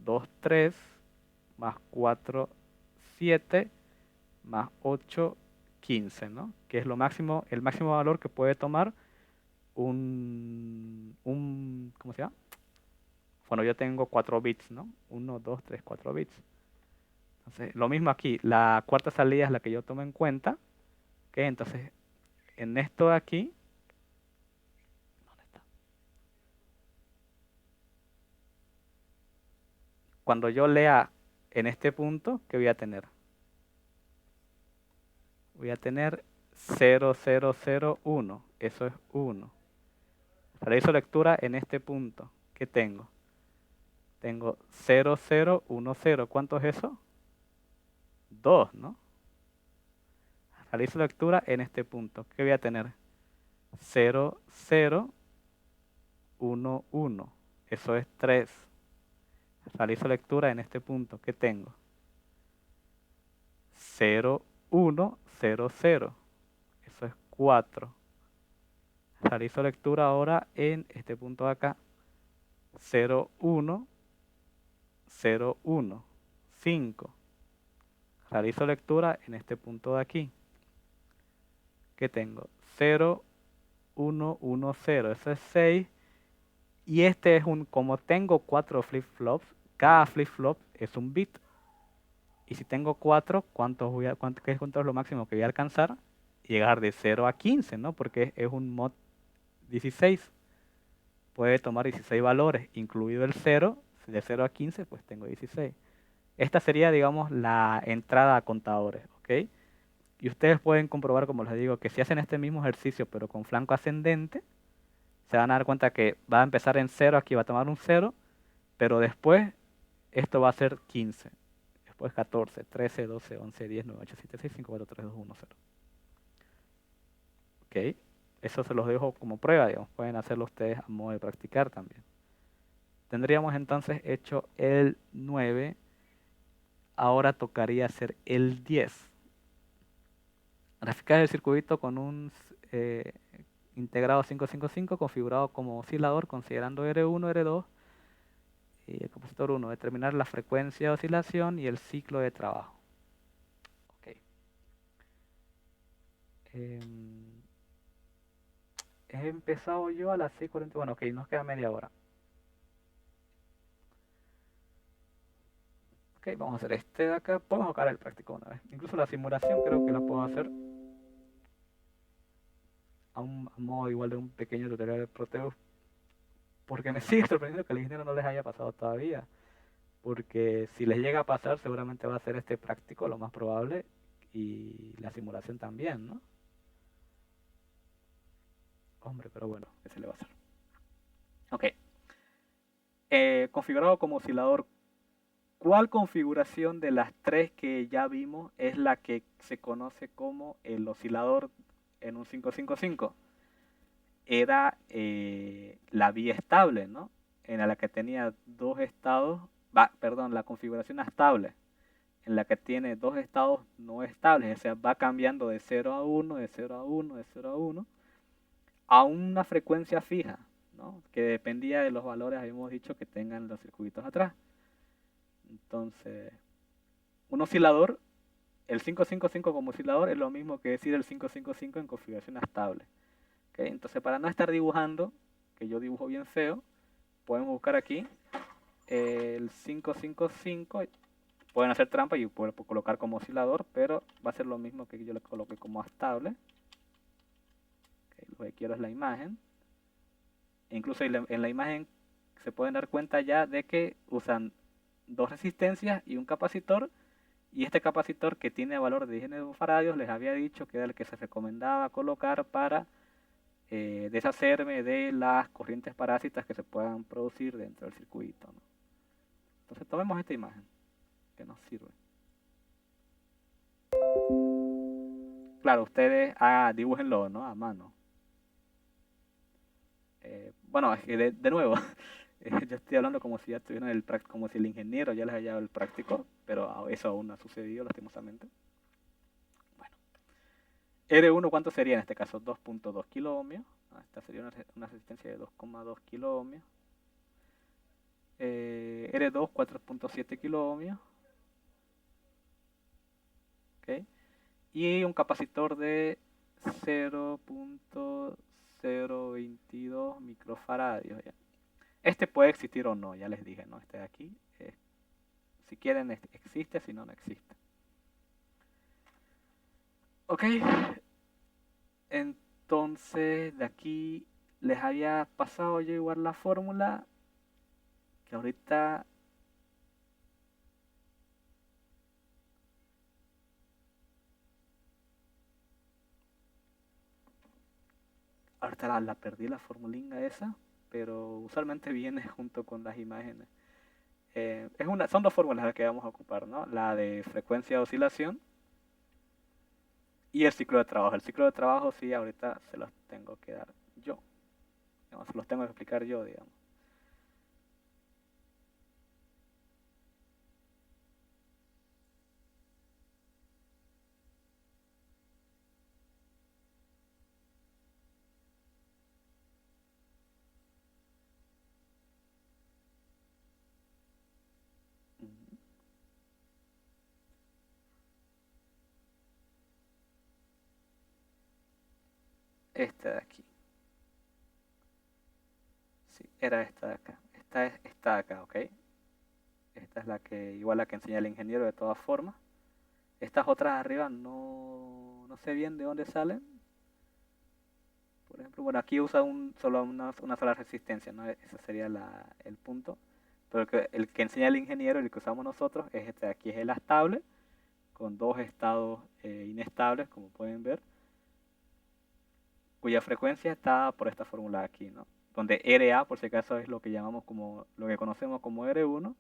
2, 3, más 4, 7, más 8, 15, ¿no? Que es lo máximo, el máximo valor que puede tomar ¿cómo se llama? Bueno, yo tengo 4 bits, ¿no? 1, 2, 3, 4 bits. Entonces, lo mismo aquí, la cuarta salida es la que yo tomo en cuenta, ¿ok? Entonces, en esto de aquí, ¿dónde está? Cuando yo lea en este punto, ¿qué voy a tener? Voy a tener 0, 0, 0, 1. Eso es 1. Realizo lectura en este punto. ¿Qué tengo? Tengo 0, 0, 1, 0. ¿Cuánto es eso? 2, ¿no? Realizo lectura en este punto. ¿Qué voy a tener? 0, 0, 1, 1. Eso es 3. Realizo lectura en este punto. ¿Qué tengo? 0, 1, 0, 0. Eso es 4. Realizo lectura ahora en este punto de acá. 0, 1, 0, 1. 5. Realizo lectura en este punto de aquí. ¿Qué tengo? 0, 1, 1, 0. Eso es 6. Y este es como tengo 4 flip-flops, cada flip-flop es un bit. Y si tengo 4, ¿qué es lo máximo que voy a alcanzar? Llegar de 0 a 15, ¿no? Porque es un mod 16. Puede tomar 16 valores, incluido el 0. De 0 a 15, pues tengo 16. Esta sería, digamos, la entrada a contadores, ¿ok? Y ustedes pueden comprobar, como les digo, que si hacen este mismo ejercicio, pero con flanco ascendente, se van a dar cuenta que va a empezar en 0, aquí va a tomar un 0, pero después esto va a ser 15. Después 14, 13, 12, 11, 10, 9, 8, 7, 6, 5, 4, 3, 2, 1, 0. Ok, eso se los dejo como prueba, digamos. Pueden hacerlo ustedes a modo de practicar también. Tendríamos entonces hecho el 9. Ahora tocaría hacer el 10. Graficar el circuito con un integrado 555 configurado como oscilador considerando R1, R2 y el compositor 1. Determinar la frecuencia de oscilación y el ciclo de trabajo. Okay. He empezado yo a las 6:40. Bueno, ok, nos queda media hora. Ok, vamos a hacer este de acá. Podemos tocar el práctico una vez. Incluso la simulación creo que la puedo hacer a modo igual de un pequeño tutorial de Proteus. Porque me sigue sorprendiendo que al ingeniero no les haya pasado todavía. Porque si les llega a pasar, seguramente va a ser este práctico lo más probable. Y la simulación también, ¿no? Hombre, pero bueno, ¿qué se le va a hacer? Ok. Configurado como oscilador. ¿Cuál configuración de las tres que ya vimos es la que se conoce como el oscilador en un 555? Era la vía estable, ¿no? En la que tenía dos estados, perdón, la configuración estable, en la que tiene dos estados no estables, o sea, va cambiando de 0 a 1, de 0 a 1, de 0 a 1, a una frecuencia fija, ¿no? Que dependía de los valores, habíamos dicho, que tengan los circuitos atrás. Entonces, un oscilador, el 555 como oscilador es lo mismo que decir el 555 en configuración estable. ¿Okay? Entonces, para no estar dibujando, que yo dibujo bien feo, podemos buscar aquí el 555. Pueden hacer trampa y pueden colocar como oscilador, pero va a ser lo mismo que yo le coloque como estable. Okay, lo que quiero es la imagen. E incluso en la imagen se pueden dar cuenta ya de que usan dos resistencias y un capacitor. Y este capacitor, que tiene valor de 10 nanofaradios, les había dicho que era el que se recomendaba colocar para deshacerme de las corrientes parásitas que se puedan producir dentro del circuito, ¿no? Entonces tomemos esta imagen que nos sirve. Claro, ustedes dibújenlo, ¿no? A mano. Bueno, es que de nuevo, yo estoy hablando como si ya estuvieran el práctico, como si el ingeniero ya les haya dado el práctico, pero eso aún no ha sucedido lastimosamente. Bueno, R1, ¿cuánto sería en este caso? 2.2 kiloohmios. Esta sería una resistencia de 2,2 kiloohmios. R2, 4.7 kiloohmios. ¿Okay? Y un capacitor de 0.022 microfaradios. ¿Ya? Este puede existir o no, ya les dije, ¿no? Este de aquí, si quieren existe, si no, no existe. Ok, entonces de aquí les había pasado yo igual la fórmula, que ahorita la perdí, la formulinga esa, pero usualmente viene junto con las imágenes. Son dos fórmulas las que vamos a ocupar, ¿no? La de frecuencia de oscilación y el ciclo de trabajo. El ciclo de trabajo sí, ahorita se los tengo que dar yo. Digamos, se los tengo que explicar yo, digamos. Esta de aquí. Sí, era esta de acá. Esta es esta de acá, ¿ok? Esta es la que, igual la que enseña el ingeniero de todas formas. Estas otras arriba no sé bien de dónde salen. Por ejemplo, bueno, aquí usa solo una sola resistencia, ¿no? Ese sería el punto. Pero el que enseña el ingeniero, el que usamos nosotros, es este de aquí, es el estable, con dos estados inestables, como pueden ver, cuya frecuencia está por esta fórmula aquí, ¿no? Donde RA, por si acaso, es lo que llamamos como, lo que conocemos como R1,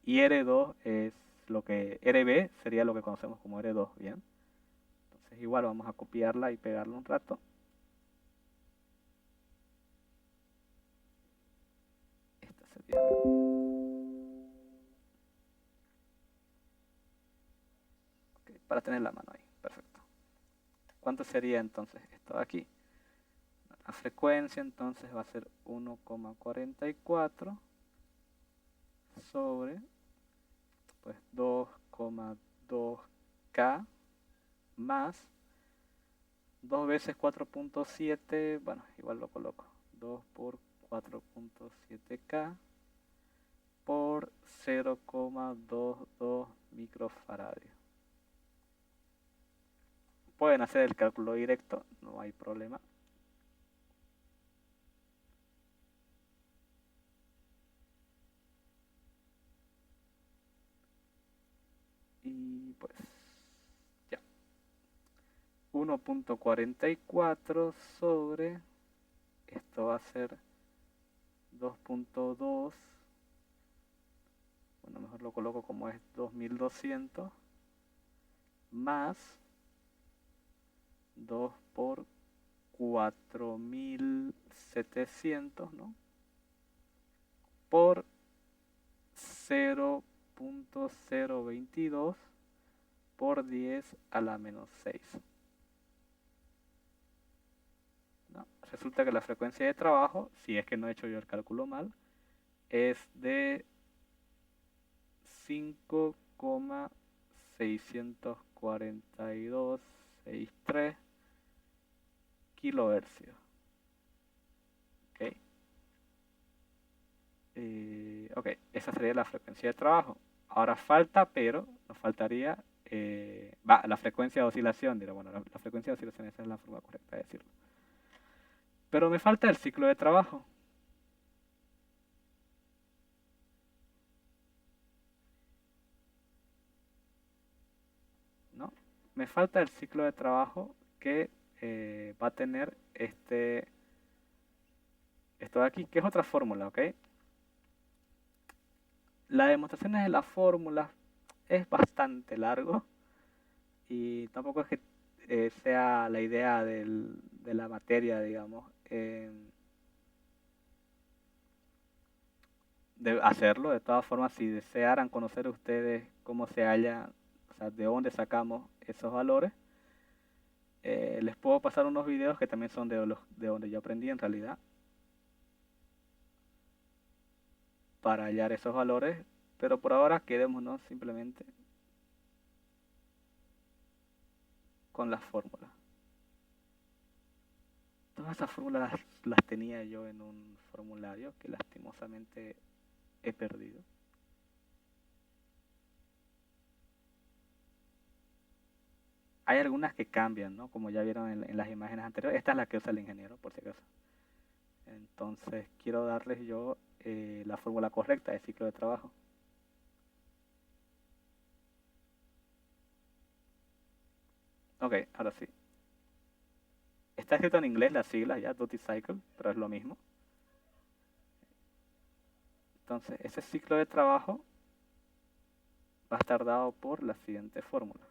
y R2 es lo que RB sería lo que conocemos como R2, ¿bien? Entonces igual vamos a copiarla y pegarla un rato. Esta sería okay, para tener la mano ahí, perfecto. ¿Cuánto sería entonces esto de aquí? La frecuencia entonces va a ser 1,44 sobre pues 2,2K más 2 veces 4.7, bueno, igual lo coloco, 2 por 4.7K por 0,22 microfaradios. Pueden hacer el cálculo directo, no hay problema. Y pues ya. 1,44 sobre, esto va a ser 2,2, bueno, mejor lo coloco como es 2200, más 2 por 4700, ¿no? Por 0,022 por 10 a la menos 6. ¿No? Resulta que la frecuencia de trabajo, si es que no he hecho yo el cálculo mal, es de 5,64263 kilohercios. ¿Okay? Ok, esa sería la frecuencia de trabajo. Ahora falta, pero nos faltaría la frecuencia de oscilación. Dirá, bueno, la frecuencia de oscilación, esa es la forma correcta de decirlo. Pero me falta el ciclo de trabajo. ¿No? Me falta el ciclo de trabajo que va a tener esto de aquí, que es otra fórmula, ¿ok? La demostración de la fórmula es bastante largo y tampoco es que sea la idea de la materia, digamos, de hacerlo. De todas formas, si desearan conocer ustedes cómo se halla, o sea, de dónde sacamos esos valores, les puedo pasar unos videos que también son de donde yo aprendí en realidad para hallar esos valores, pero por ahora quedémonos simplemente con las fórmulas. Todas esas fórmulas las tenía yo en un formulario que lastimosamente he perdido. Hay algunas que cambian, ¿no? Como ya vieron en las imágenes anteriores. Esta es la que usa el ingeniero, por si acaso. Entonces quiero darles yo la fórmula correcta de ciclo de trabajo. Ok, ahora sí. Está escrito en inglés las siglas ya, duty cycle, pero es lo mismo. Entonces ese ciclo de trabajo va a estar dado por la siguiente fórmula.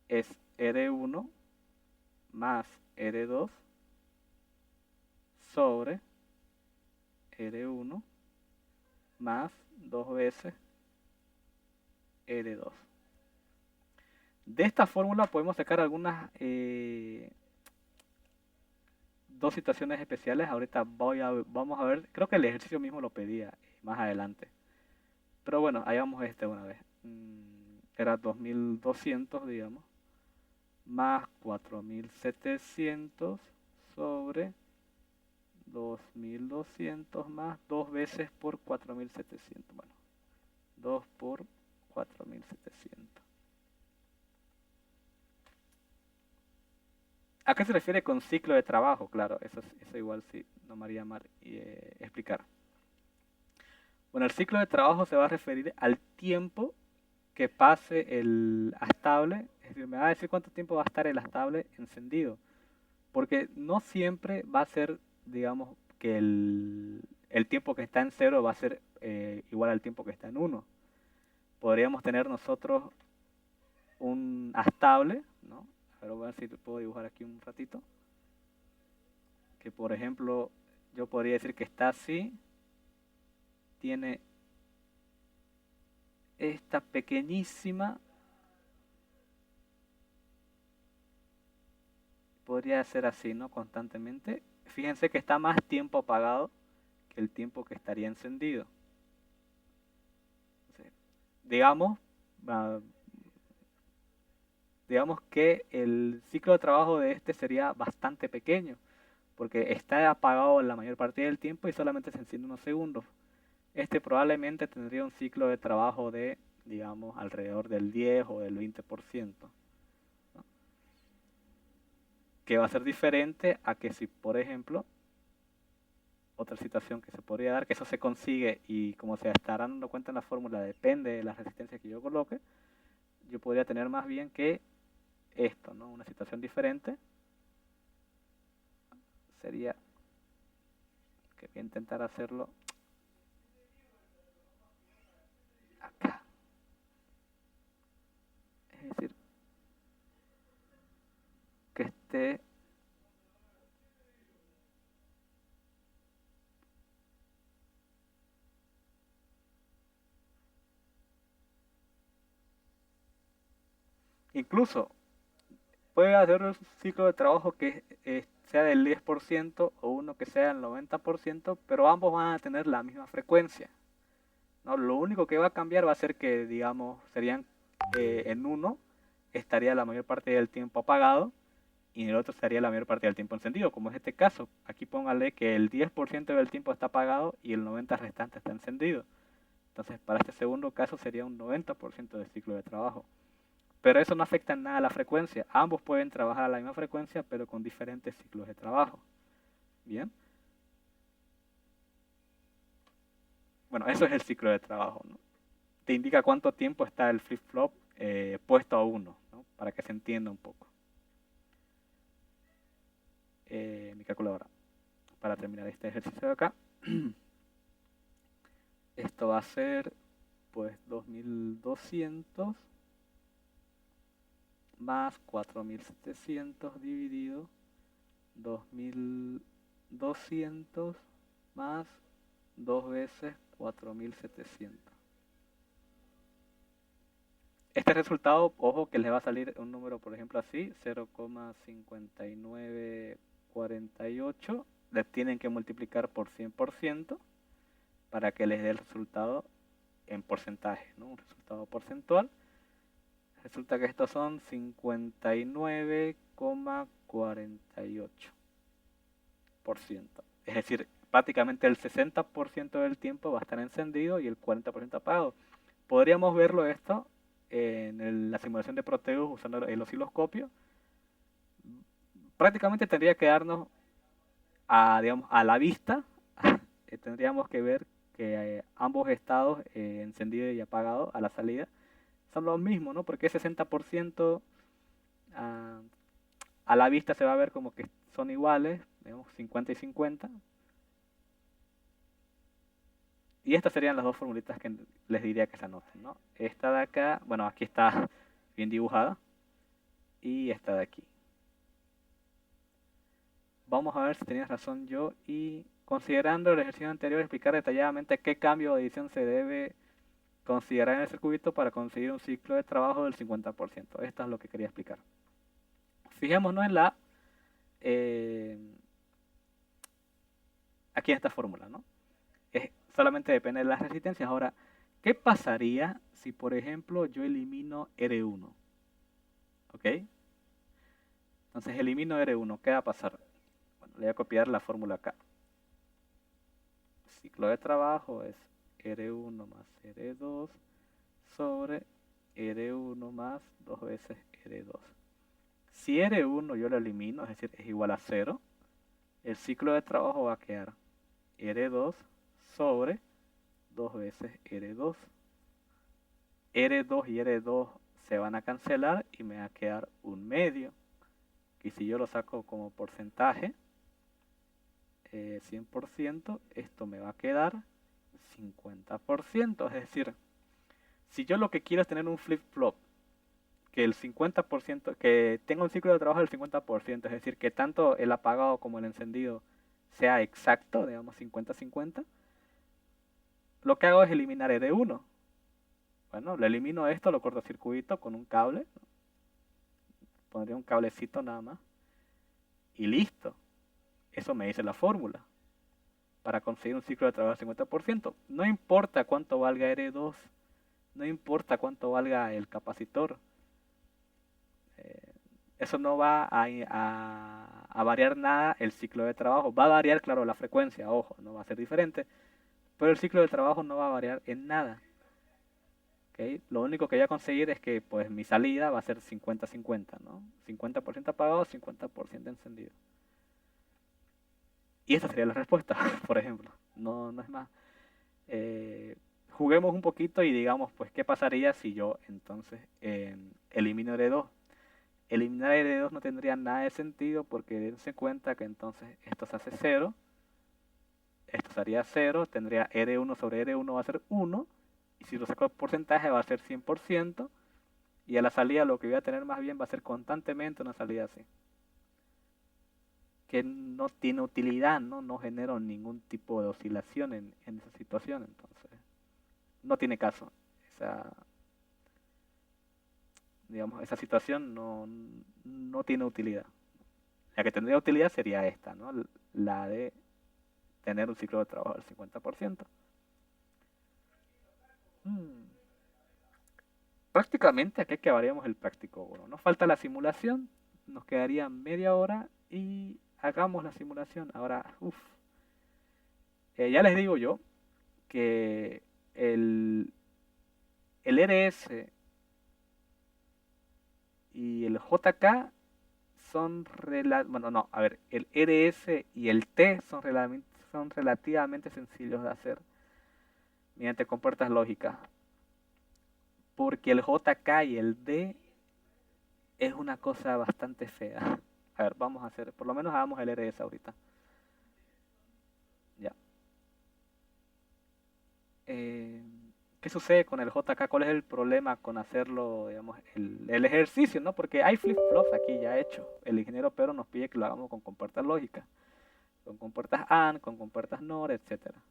Es R1 más R2 sobre R1 más 2 veces R2. De esta fórmula podemos sacar algunas dos situaciones especiales. Ahorita vamos a ver, creo que el ejercicio mismo lo pedía más adelante. Pero bueno, ahí vamos una vez. Era 2200, digamos, más 4700 sobre 2200 más 2 veces por 4700. Bueno, 2 por 4700. ¿A qué se refiere con ciclo de trabajo? Claro, eso igual sí, no me haría mal explicar. Bueno, el ciclo de trabajo se va a referir al tiempo que pase el astable, es decir, me va a decir cuánto tiempo va a estar el astable encendido, porque no siempre va a ser, digamos, que el tiempo que está en 0 va a ser igual al tiempo que está en 1. Podríamos tener nosotros un astable, ¿no? A ver, voy a ver si te puedo dibujar aquí un ratito. Que por ejemplo, yo podría decir que está así, tiene esta pequeñísima, podría ser así, ¿no? Constantemente. Fíjense que está más tiempo apagado que el tiempo que estaría encendido. Entonces, digamos, uh, digamos que el ciclo de trabajo de este sería bastante pequeño, porque está apagado la mayor parte del tiempo y solamente se enciende unos segundos. Este probablemente tendría un ciclo de trabajo de, digamos, alrededor del 10 o del 20%, ¿no? Que va a ser diferente a que si, por ejemplo, otra situación que se podría dar, que eso se consigue y como se estarán dando cuenta en la fórmula, depende de la resistencia que yo coloque, yo podría tener más bien que esto, ¿no? Una situación diferente sería que voy a intentar hacerlo acá. Es decir, que esté incluso puede hacer un ciclo de trabajo que sea del 10% o uno que sea del 90%, pero ambos van a tener la misma frecuencia, ¿no? Lo único que va a cambiar va a ser que, digamos, serían en uno estaría la mayor parte del tiempo apagado y en el otro estaría la mayor parte del tiempo encendido, como es este caso. Aquí póngale que el 10% del tiempo está apagado y el 90% restante está encendido. Entonces, para este segundo caso sería un 90% de ciclo de trabajo. Pero eso no afecta en nada a la frecuencia. Ambos pueden trabajar a la misma frecuencia, pero con diferentes ciclos de trabajo. Bien. Bueno, eso es el ciclo de trabajo, ¿no? Te indica cuánto tiempo está el flip-flop puesto a 1, ¿no? Para que se entienda un poco. Mi calculadora. Para terminar este ejercicio de acá. Esto va a ser, pues, 2200 más 4700 dividido 2200 más 2 veces 4700. Este resultado, ojo que les va a salir un número, por ejemplo, así, 0,5948. Le tienen que multiplicar por 100% para que les dé el resultado en porcentaje, ¿no? Un resultado porcentual. Resulta que estos son 59,48%. Es decir, prácticamente el 60% del tiempo va a estar encendido y el 40% apagado. Podríamos verlo esto en la simulación de Proteus usando el osciloscopio. Prácticamente tendría que darnos a, digamos, a la vista, tendríamos que ver que ambos estados, encendido y apagado a la salida, son los mismos, ¿no? Porque 60% a, a la vista se va a ver como que son iguales, digamos, 50 y 50. Y estas serían las dos formulitas que les diría que se anoten, ¿no? Esta de acá, bueno, aquí está bien dibujada, y esta de aquí. Vamos a ver si tenías razón yo y considerando el ejercicio anterior explicar detalladamente qué cambio o adición se debe considerar en el circuito para conseguir un ciclo de trabajo del 50%. Esto es lo que quería explicar. Fijémonos en aquí en esta fórmula, ¿no? Solamente depende de las resistencias. Ahora, ¿qué pasaría si por ejemplo yo elimino R1? ¿Ok? Entonces elimino R1, ¿qué va a pasar? Bueno, le voy a copiar la fórmula acá. Ciclo de trabajo es R1 más R2 sobre R1 más 2 veces R2. Si R1 yo lo elimino, es decir, es igual a 0, el ciclo de trabajo va a quedar R2 sobre 2 veces R2. R2 y R2 se van a cancelar y me va a quedar un medio. Y si yo lo saco como porcentaje, 100%, esto me va a quedar 50%. Es decir, si yo lo que quiero es tener un flip-flop que el 50%, que tenga un ciclo de trabajo del 50%, es decir, que tanto el apagado como el encendido sea exacto, digamos 50-50, lo que hago es eliminar ED1. Bueno, lo elimino esto, lo cortocircuito con un cable, pondría un cablecito nada más, y listo. Eso me dice la fórmula para conseguir un ciclo de trabajo del 50%. No importa cuánto valga ED2, no importa cuánto valga el capacitor, eh, eso no va a variar nada el ciclo de trabajo. Va a variar, claro, la frecuencia, ojo, no va a ser diferente, pero el ciclo de trabajo no va a variar en nada. ¿Okay? Lo único que voy a conseguir es que pues mi salida va a ser 50-50, ¿no? 50% apagado, 50% encendido. Y esa sería la respuesta, por ejemplo. No, no es más. Juguemos un poquito y digamos, pues, ¿qué pasaría si yo entonces elimino R2? Eliminar R2 no tendría nada de sentido porque dense cuenta que entonces esto se hace 0, esto sería 0, tendría R1 sobre R1 va a ser 1, y si lo saco el porcentaje va a ser 100%, y a la salida lo que voy a tener más bien va a ser constantemente una salida así, que no tiene utilidad, no genera ningún tipo de oscilación en esa situación, entonces no tiene caso. Esa, digamos, esa situación no tiene utilidad. La que tendría utilidad sería esta, ¿no? La de tener un ciclo de trabajo del 50%. Hmm. Prácticamente aquí acabaríamos el práctico 1. Nos falta la simulación, nos quedaría media hora y hagamos la simulación. Ahora, ya les digo yo que el RS y el JK bueno, no, a ver, el RS y el T son relativamente sencillos de hacer mediante compuertas lógicas, porque el JK y el D es una cosa bastante fea. A ver, vamos a hacer, por lo menos hagamos el RS ahorita. Ya. Eh, ¿Qué sucede con el JK? ¿Cuál es el problema con hacerlo, digamos, el ejercicio, ¿no? Porque hay flip-flops aquí ya hecho. El ingeniero Pedro nos pide que lo hagamos con compuertas lógicas, con compuertas AND, con compuertas NOR, etcétera.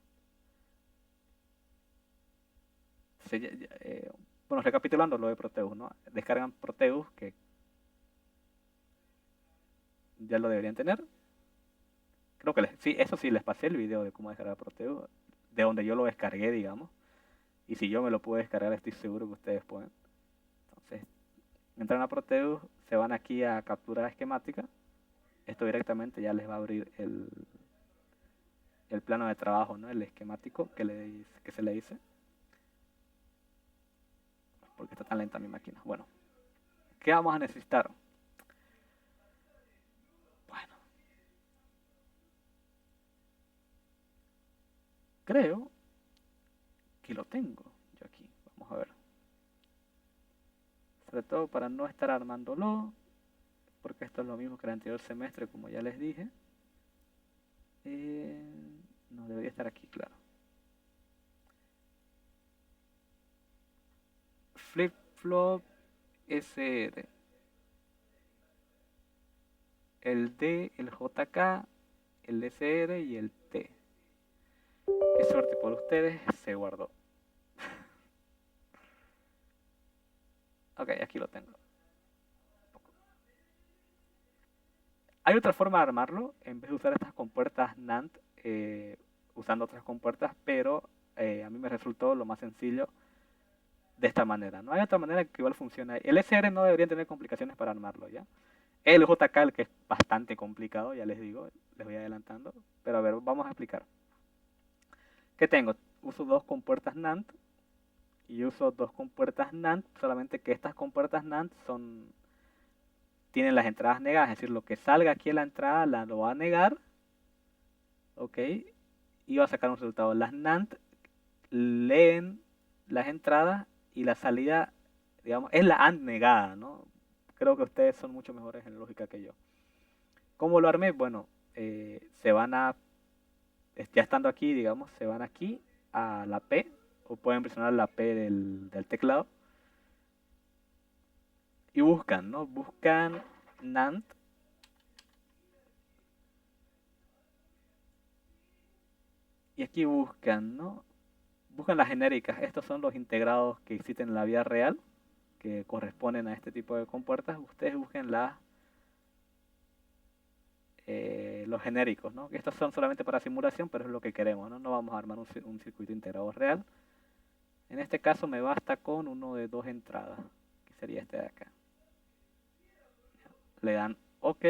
Bueno, recapitulando lo de Proteus, ¿no? Descargan Proteus, que ya lo deberían tener. Creo que sí, eso sí, les pasé el video de cómo descargar Proteus, de donde yo lo descargué, digamos. Y si yo me lo puedo descargar, estoy seguro que ustedes pueden. Entonces, entran a Proteus, se van aquí a captura esquemática. Esto directamente ya les va a abrir el plano de trabajo, ¿no? El esquemático que se le dice. Porque está tan lenta mi máquina. Bueno, ¿qué vamos a necesitar? Bueno, creo que lo tengo yo aquí. Vamos a ver. Sobre todo para no estar armándolo, porque esto es lo mismo que el anterior semestre, como ya les dije. No debería estar aquí, claro. Flip-flop SR. El D, el JK, el SR y el T. Qué suerte por ustedes, se guardó. Ok, aquí lo tengo. Hay otra forma de armarlo, en vez de usar estas compuertas NAND, usando otras compuertas, pero a mí me resultó lo más sencillo de esta manera. No hay otra manera que igual funcione. El SR no debería tener complicaciones para armarlo, ¿ya? El JK, el que es bastante complicado, ya les digo, les voy adelantando. Pero a ver, vamos a explicar. ¿Qué tengo? Uso dos compuertas NAND y uso dos compuertas NAND, solamente que estas compuertas NAND tienen las entradas negadas, es decir, lo que salga aquí en la entrada lo va a negar, ¿ok? Y va a sacar un resultado. Las NAND leen las entradas y la salida, digamos, es la AND negada, ¿no? Creo que ustedes son mucho mejores en lógica que yo. ¿Cómo lo armé? Bueno, se van a ya estando aquí, digamos, se van aquí a la P, o pueden presionar la P del teclado, y buscan, ¿no? Buscan NAND, y aquí buscan, ¿no? Buscan las genéricas. Estos son los integrados que existen en la vida real, que corresponden a este tipo de compuertas. Ustedes busquen los genéricos, ¿no? Estos son solamente para simulación, pero es lo que queremos, ¿no? No vamos a armar un circuito integrado real. En este caso me basta con uno de 2 entradas, que sería este de acá. Le dan OK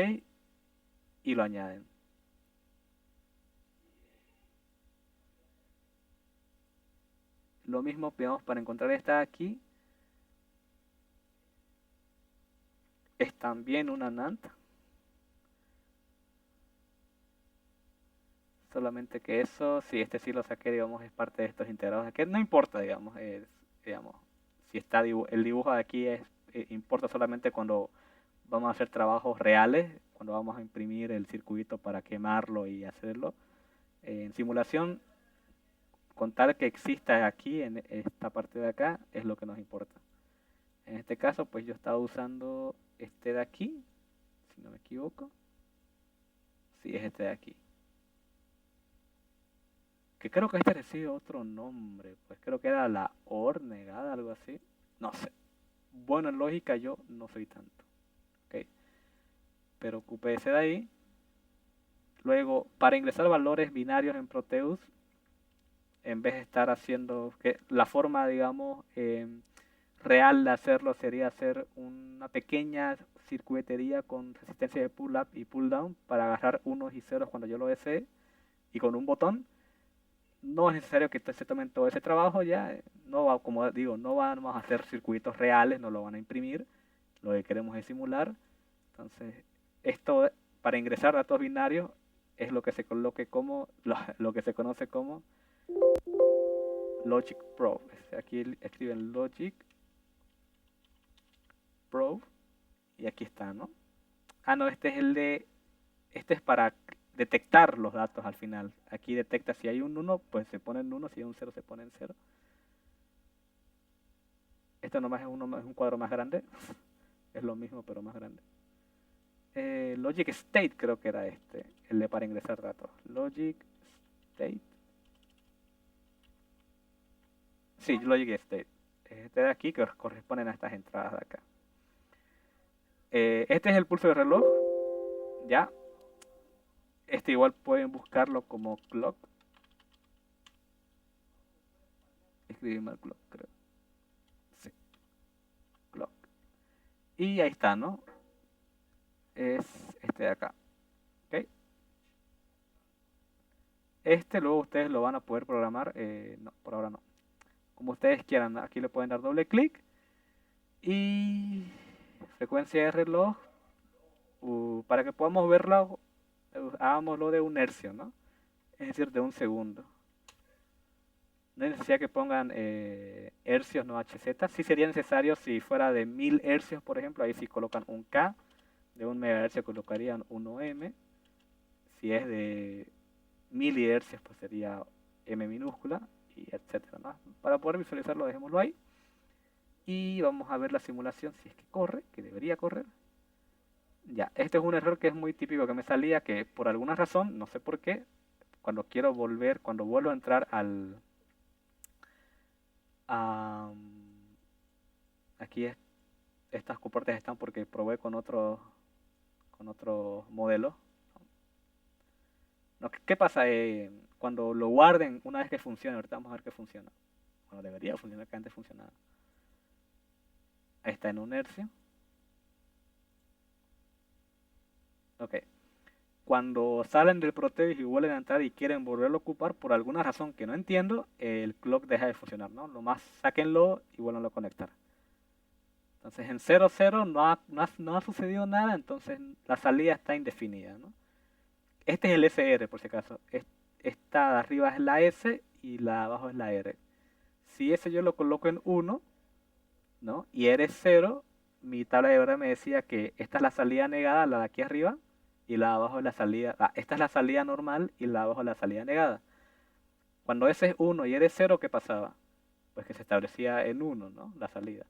y lo añaden. Lo mismo digamos, para encontrar esta aquí. Es también una NAND. Solamente que eso, si este sí lo saqué, digamos, es parte de estos integrados. Que no importa, digamos, digamos, si está el dibujo de aquí importa solamente cuando vamos a hacer trabajos reales, cuando vamos a imprimir el circuito para quemarlo y hacerlo. En simulación, contar que exista aquí en esta parte de acá es lo que nos importa. En este caso, pues yo estaba usando este de aquí, si no me equivoco. Sí, es este de aquí. Que creo que este recibe otro nombre, pues creo que era la OR negada, algo así. No sé. Bueno, en lógica yo no soy tanto. Ok. Pero ocúpese de ahí. Luego, para ingresar valores binarios en Proteus, en vez de estar haciendo que la forma, digamos, real de hacerlo sería hacer una pequeña circuitería con resistencia de pull up y pull down para agarrar unos y ceros cuando yo lo desee y con un botón. No es necesario que se tomen todo ese trabajo ya, no va, como digo, no vamos a hacer circuitos reales, no lo van a imprimir, lo que queremos es simular. Entonces, esto para ingresar datos binarios es lo que se coloque como lo que se conoce como Logic Probe. Aquí escriben Logic Probe y aquí está, ¿no? Ah, no, este es para detectar los datos al final. Aquí detecta si hay un 1, pues se pone en 1, si hay un 0 se pone en 0. Esto nomás es un cuadro más grande. Es lo mismo, pero más grande. Logic State creo que era este, el de para ingresar datos. Logic State. Sí, Logic State. Este de aquí que corresponden a estas entradas de acá. Este es el pulso de reloj. Ya. Este igual pueden buscarlo como clock. Escribí mal clock, creo. Sí, clock. Y ahí está, ¿no? Es este de acá. ¿Ok? Este luego ustedes lo van a poder programar. No, por ahora no. Como ustedes quieran. Aquí le pueden dar doble clic. Y frecuencia de reloj. Para que podamos verlo, hagámoslo de un hercio, ¿no? Es decir, de un segundo. No hay necesidad que pongan hercios, no HZ. Sí sería necesario si fuera de 1000 hercios, por ejemplo. Ahí sí colocan un K. De 1 MHz colocarían 1M. Si es de milihercios, pues sería M minúscula, y etcétera, ¿no? Para poder visualizarlo, dejémoslo ahí. Y vamos a ver la simulación si es que corre, que debería correr. Ya, este es un error que es muy típico que me salía, que por alguna razón, no sé por qué, cuando vuelvo a entrar a, aquí estas compuertas están porque probé con otro modelo. No, ¿qué pasa? Cuando lo guarden, una vez que funcione, ahorita vamos a ver que funciona. Bueno, debería funcionar, que antes funcionaba. Ahí está en un hercio. Ok. Cuando salen del Proteus y vuelven a entrar y quieren volverlo a ocupar, por alguna razón que no entiendo, el clock deja de funcionar, ¿no? Lo más sáquenlo y vuelvan a conectar. Entonces en 00 no ha sucedido nada, entonces la salida está indefinida, ¿no? Este es el SR, por si acaso. Esta de arriba es la S y la de abajo es la R. Si ese yo lo coloco en 1, ¿no? Y R es 0, mi tabla de verdad me decía que esta es la salida negada, la de aquí arriba, y la de abajo es la salida. Esta es la salida normal y la de abajo es la salida negada. Cuando ese es 1 y eres 0, ¿qué pasaba? Pues que se establecía en 1, ¿no? La salida.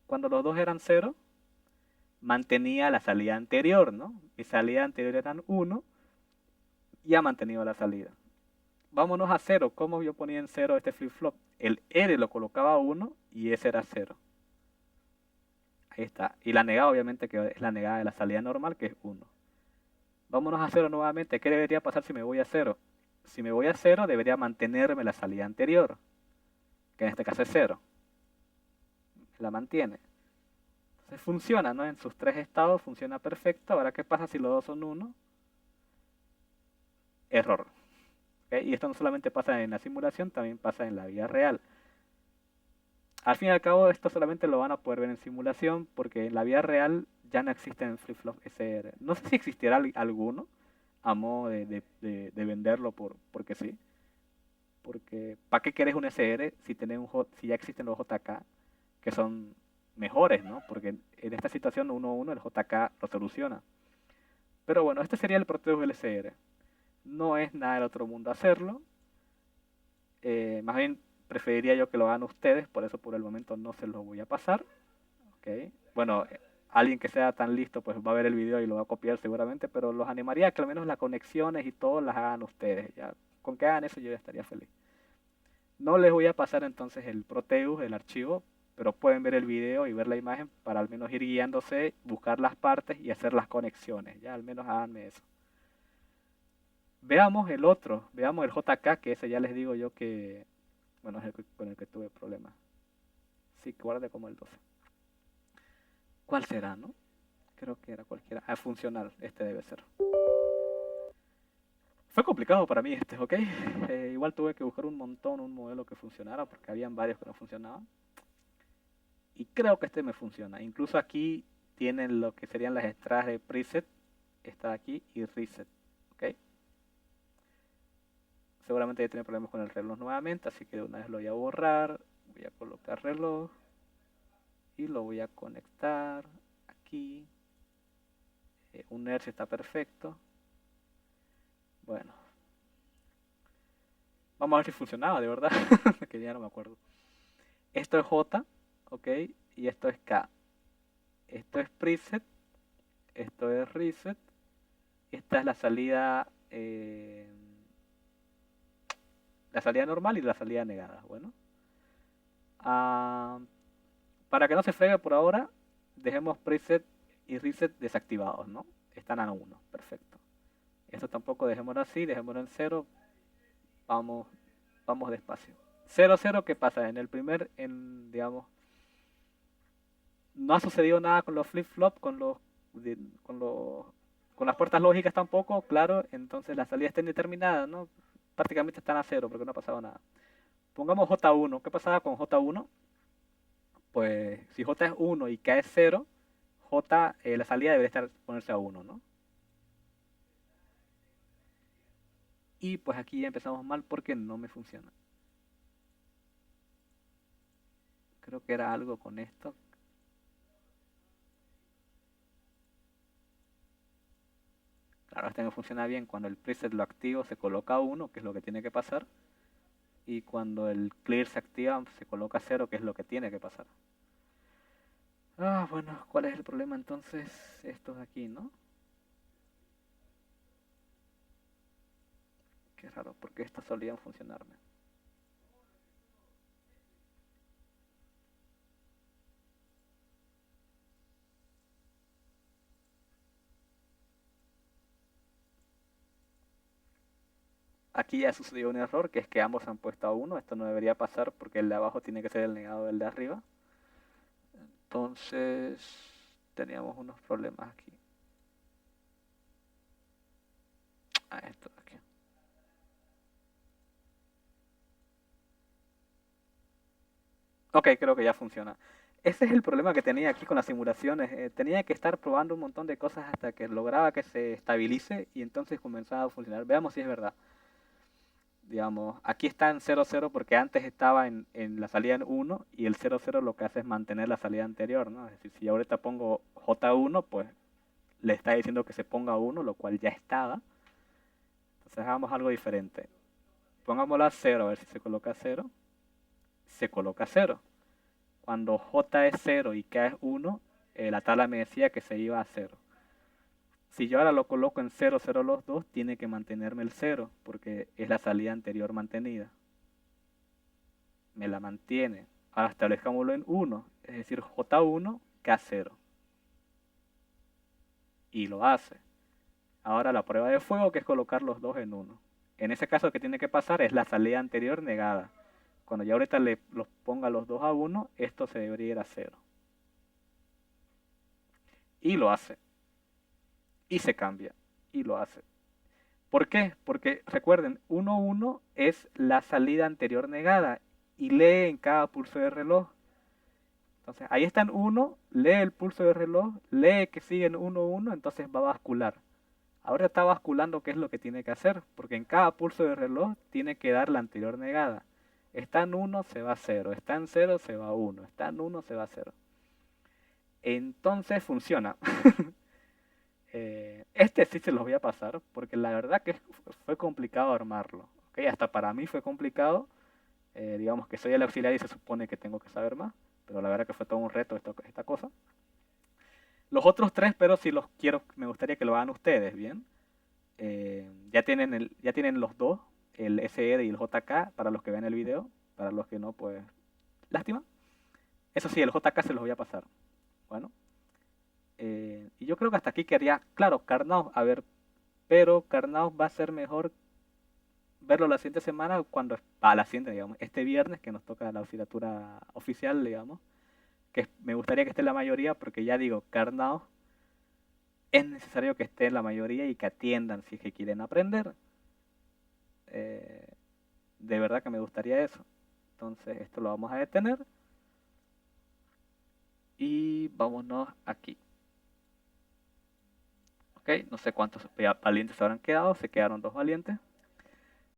Cuando los dos eran 0, mantenía la salida anterior, ¿no? Mi salida anterior eran 1 y ha mantenido la salida. Vámonos a 0. ¿Cómo yo ponía en 0 este flip-flop? El R lo colocaba a 1 y ese era 0. Ahí está. Y la negada, obviamente, que es la negada de la salida normal, que es 1. Vámonos a 0 nuevamente. ¿Qué debería pasar si me voy a 0? Si me voy a 0, debería mantenerme la salida anterior, que en este caso es 0. La mantiene. Entonces funciona, ¿no? En sus tres estados funciona perfecto. Ahora, ¿qué pasa si los dos son 1? Error. ¿Okay? Y esto no solamente pasa en la simulación, también pasa en la vida real. Al fin y al cabo, esto solamente lo van a poder ver en simulación, porque en la vida real ya no existen flip-flop SR. No sé si existiera alguno a modo de venderlo porque sí. Porque, ¿para qué querés un SR si ya existen los JK que son mejores, ¿no? Porque en esta situación 1-1 el JK lo soluciona. Pero bueno, este sería el Proteus LSR. No es nada del otro mundo hacerlo. Más bien preferiría yo que lo hagan ustedes, por eso por el momento no se los voy a pasar. ¿Okay? Bueno, alguien que sea tan listo pues va a ver el video y lo va a copiar seguramente, pero los animaría a que al menos las conexiones y todo las hagan ustedes. Ya. Con que hagan eso yo ya estaría feliz. No les voy a pasar entonces el Proteus, el archivo, pero pueden ver el video y ver la imagen para al menos ir guiándose, buscar las partes y hacer las conexiones. Ya, al menos háganme eso. Veamos el otro, veamos el JK, que ese ya les digo yo que, bueno, es el con el que tuve problemas. Sí, guarde como el 12. ¿Cuál será, no? Creo que era cualquiera. Ah, funcional, este debe ser. Fue complicado para mí este, ¿ok? Igual tuve que buscar un montón un modelo que funcionara porque habían varios que no funcionaban. Y creo que este me funciona. Incluso aquí tienen lo que serían las entradas de preset. Está aquí y reset, ¿ok? Seguramente ya tiene problemas con el reloj nuevamente, así que de una vez lo voy a borrar. Voy a colocar reloj y lo voy a conectar aquí. Un hertz está perfecto. Bueno, vamos a ver si funcionaba de verdad, que ya no me acuerdo. Esto es J, ¿ok? Y esto es K. Esto es preset, esto es reset. Esta es la salida normal y la salida negada. Bueno, ah, para que no se fregue por ahora, dejemos preset y reset desactivados, ¿no? Están a 1, perfecto. Esto tampoco dejémoslo así, dejémoslo en 0. Vamos, vamos despacio. 0, 0, ¿qué pasa? En el primer, digamos, no ha sucedido nada con los flip-flop, con los, con las puertas lógicas tampoco, claro, entonces la salida está indeterminada, ¿no? Prácticamente están a 0 porque no ha pasado nada. Pongamos J1, ¿qué pasaba con J1? Pues si J es 1 y K es 0, la salida debería ponerse a 1, ¿no? Y pues aquí ya empezamos mal porque no me funciona. Creo que era algo con esto. Claro, este no funciona bien. Cuando el preset lo activo se coloca 1, que es lo que tiene que pasar. Y cuando el clear se activa se coloca 0, que es lo que tiene que pasar. Ah, bueno, ¿cuál es el problema entonces? Estos de aquí, ¿no? Qué raro, porque estos solían funcionarme. Aquí ya sucedió un error, que es que ambos han puesto a 1. Esto no debería pasar porque el de abajo tiene que ser el negado del de arriba. Entonces, teníamos unos problemas aquí. Ah, esto de aquí. Ok, creo que ya funciona. Ese es el problema que tenía aquí con las simulaciones. Tenía que estar probando un montón de cosas hasta que lograba que se estabilice y entonces comenzaba a funcionar. Veamos si es verdad. Digamos, aquí está en 0,0 porque antes estaba en la salida en 1 y el 0,0 lo que hace es mantener la salida anterior, ¿no? Es decir, si ahorita pongo J1, pues le está diciendo que se ponga 1, lo cual ya estaba. Entonces hagamos algo diferente. Pongámoslo a 0, a ver si se coloca 0. Se coloca 0. Cuando J es 0 y K es 1, la tabla me decía que se iba a 0. Si yo ahora lo coloco en 0, 0 los dos, tiene que mantenerme el 0, porque es la salida anterior mantenida. Me la mantiene. Ahora establezcámoslo en 1, es decir, J1, K0. Y lo hace. Ahora la prueba de fuego, que es colocar los dos en 1. En ese caso, lo que tiene que pasar es la salida anterior negada. Cuando ya ahorita los ponga los dos a 1, esto se debería ir a 0. Y lo hace. Y se cambia. Y lo hace. ¿Por qué? Porque recuerden, 1, 1 es la salida anterior negada. Y lee en cada pulso de reloj. Entonces, ahí está en 1, lee el pulso de reloj, lee que sigue en 1, 1, entonces va a bascular. Ahora está basculando qué es lo que tiene que hacer, porque en cada pulso de reloj tiene que dar la anterior negada. Está en 1, se va a 0, está en 0, se va a 1, está en 1, se va a 0. Entonces funciona. Este sí se los voy a pasar, porque la verdad que fue complicado armarlo. ¿Okay? Hasta para mí fue complicado. Digamos que soy el auxiliar y se supone que tengo que saber más, pero la verdad que fue todo un reto esta cosa. Los otros tres, pero si los quiero, me gustaría que lo hagan ustedes, ¿bien? Ya tienen los dos, el SR y el JK, para los que vean el video. Para los que no, pues, lástima. Eso sí, el JK se los voy a pasar. Bueno. Y yo creo que hasta aquí quedaría, claro, Carnot, a ver, pero Carnot va a ser mejor verlo la siguiente semana, cuando, la siguiente, digamos, este viernes, que nos toca la auxiliatura oficial, digamos, que me gustaría que esté la mayoría, porque ya digo, Carnot es necesario que esté en la mayoría y que atiendan si es que quieren aprender. De verdad que me gustaría eso. Entonces esto lo vamos a detener. Y vámonos aquí. Ok, no sé cuántos valientes habrán quedado. Se quedaron 2 valientes.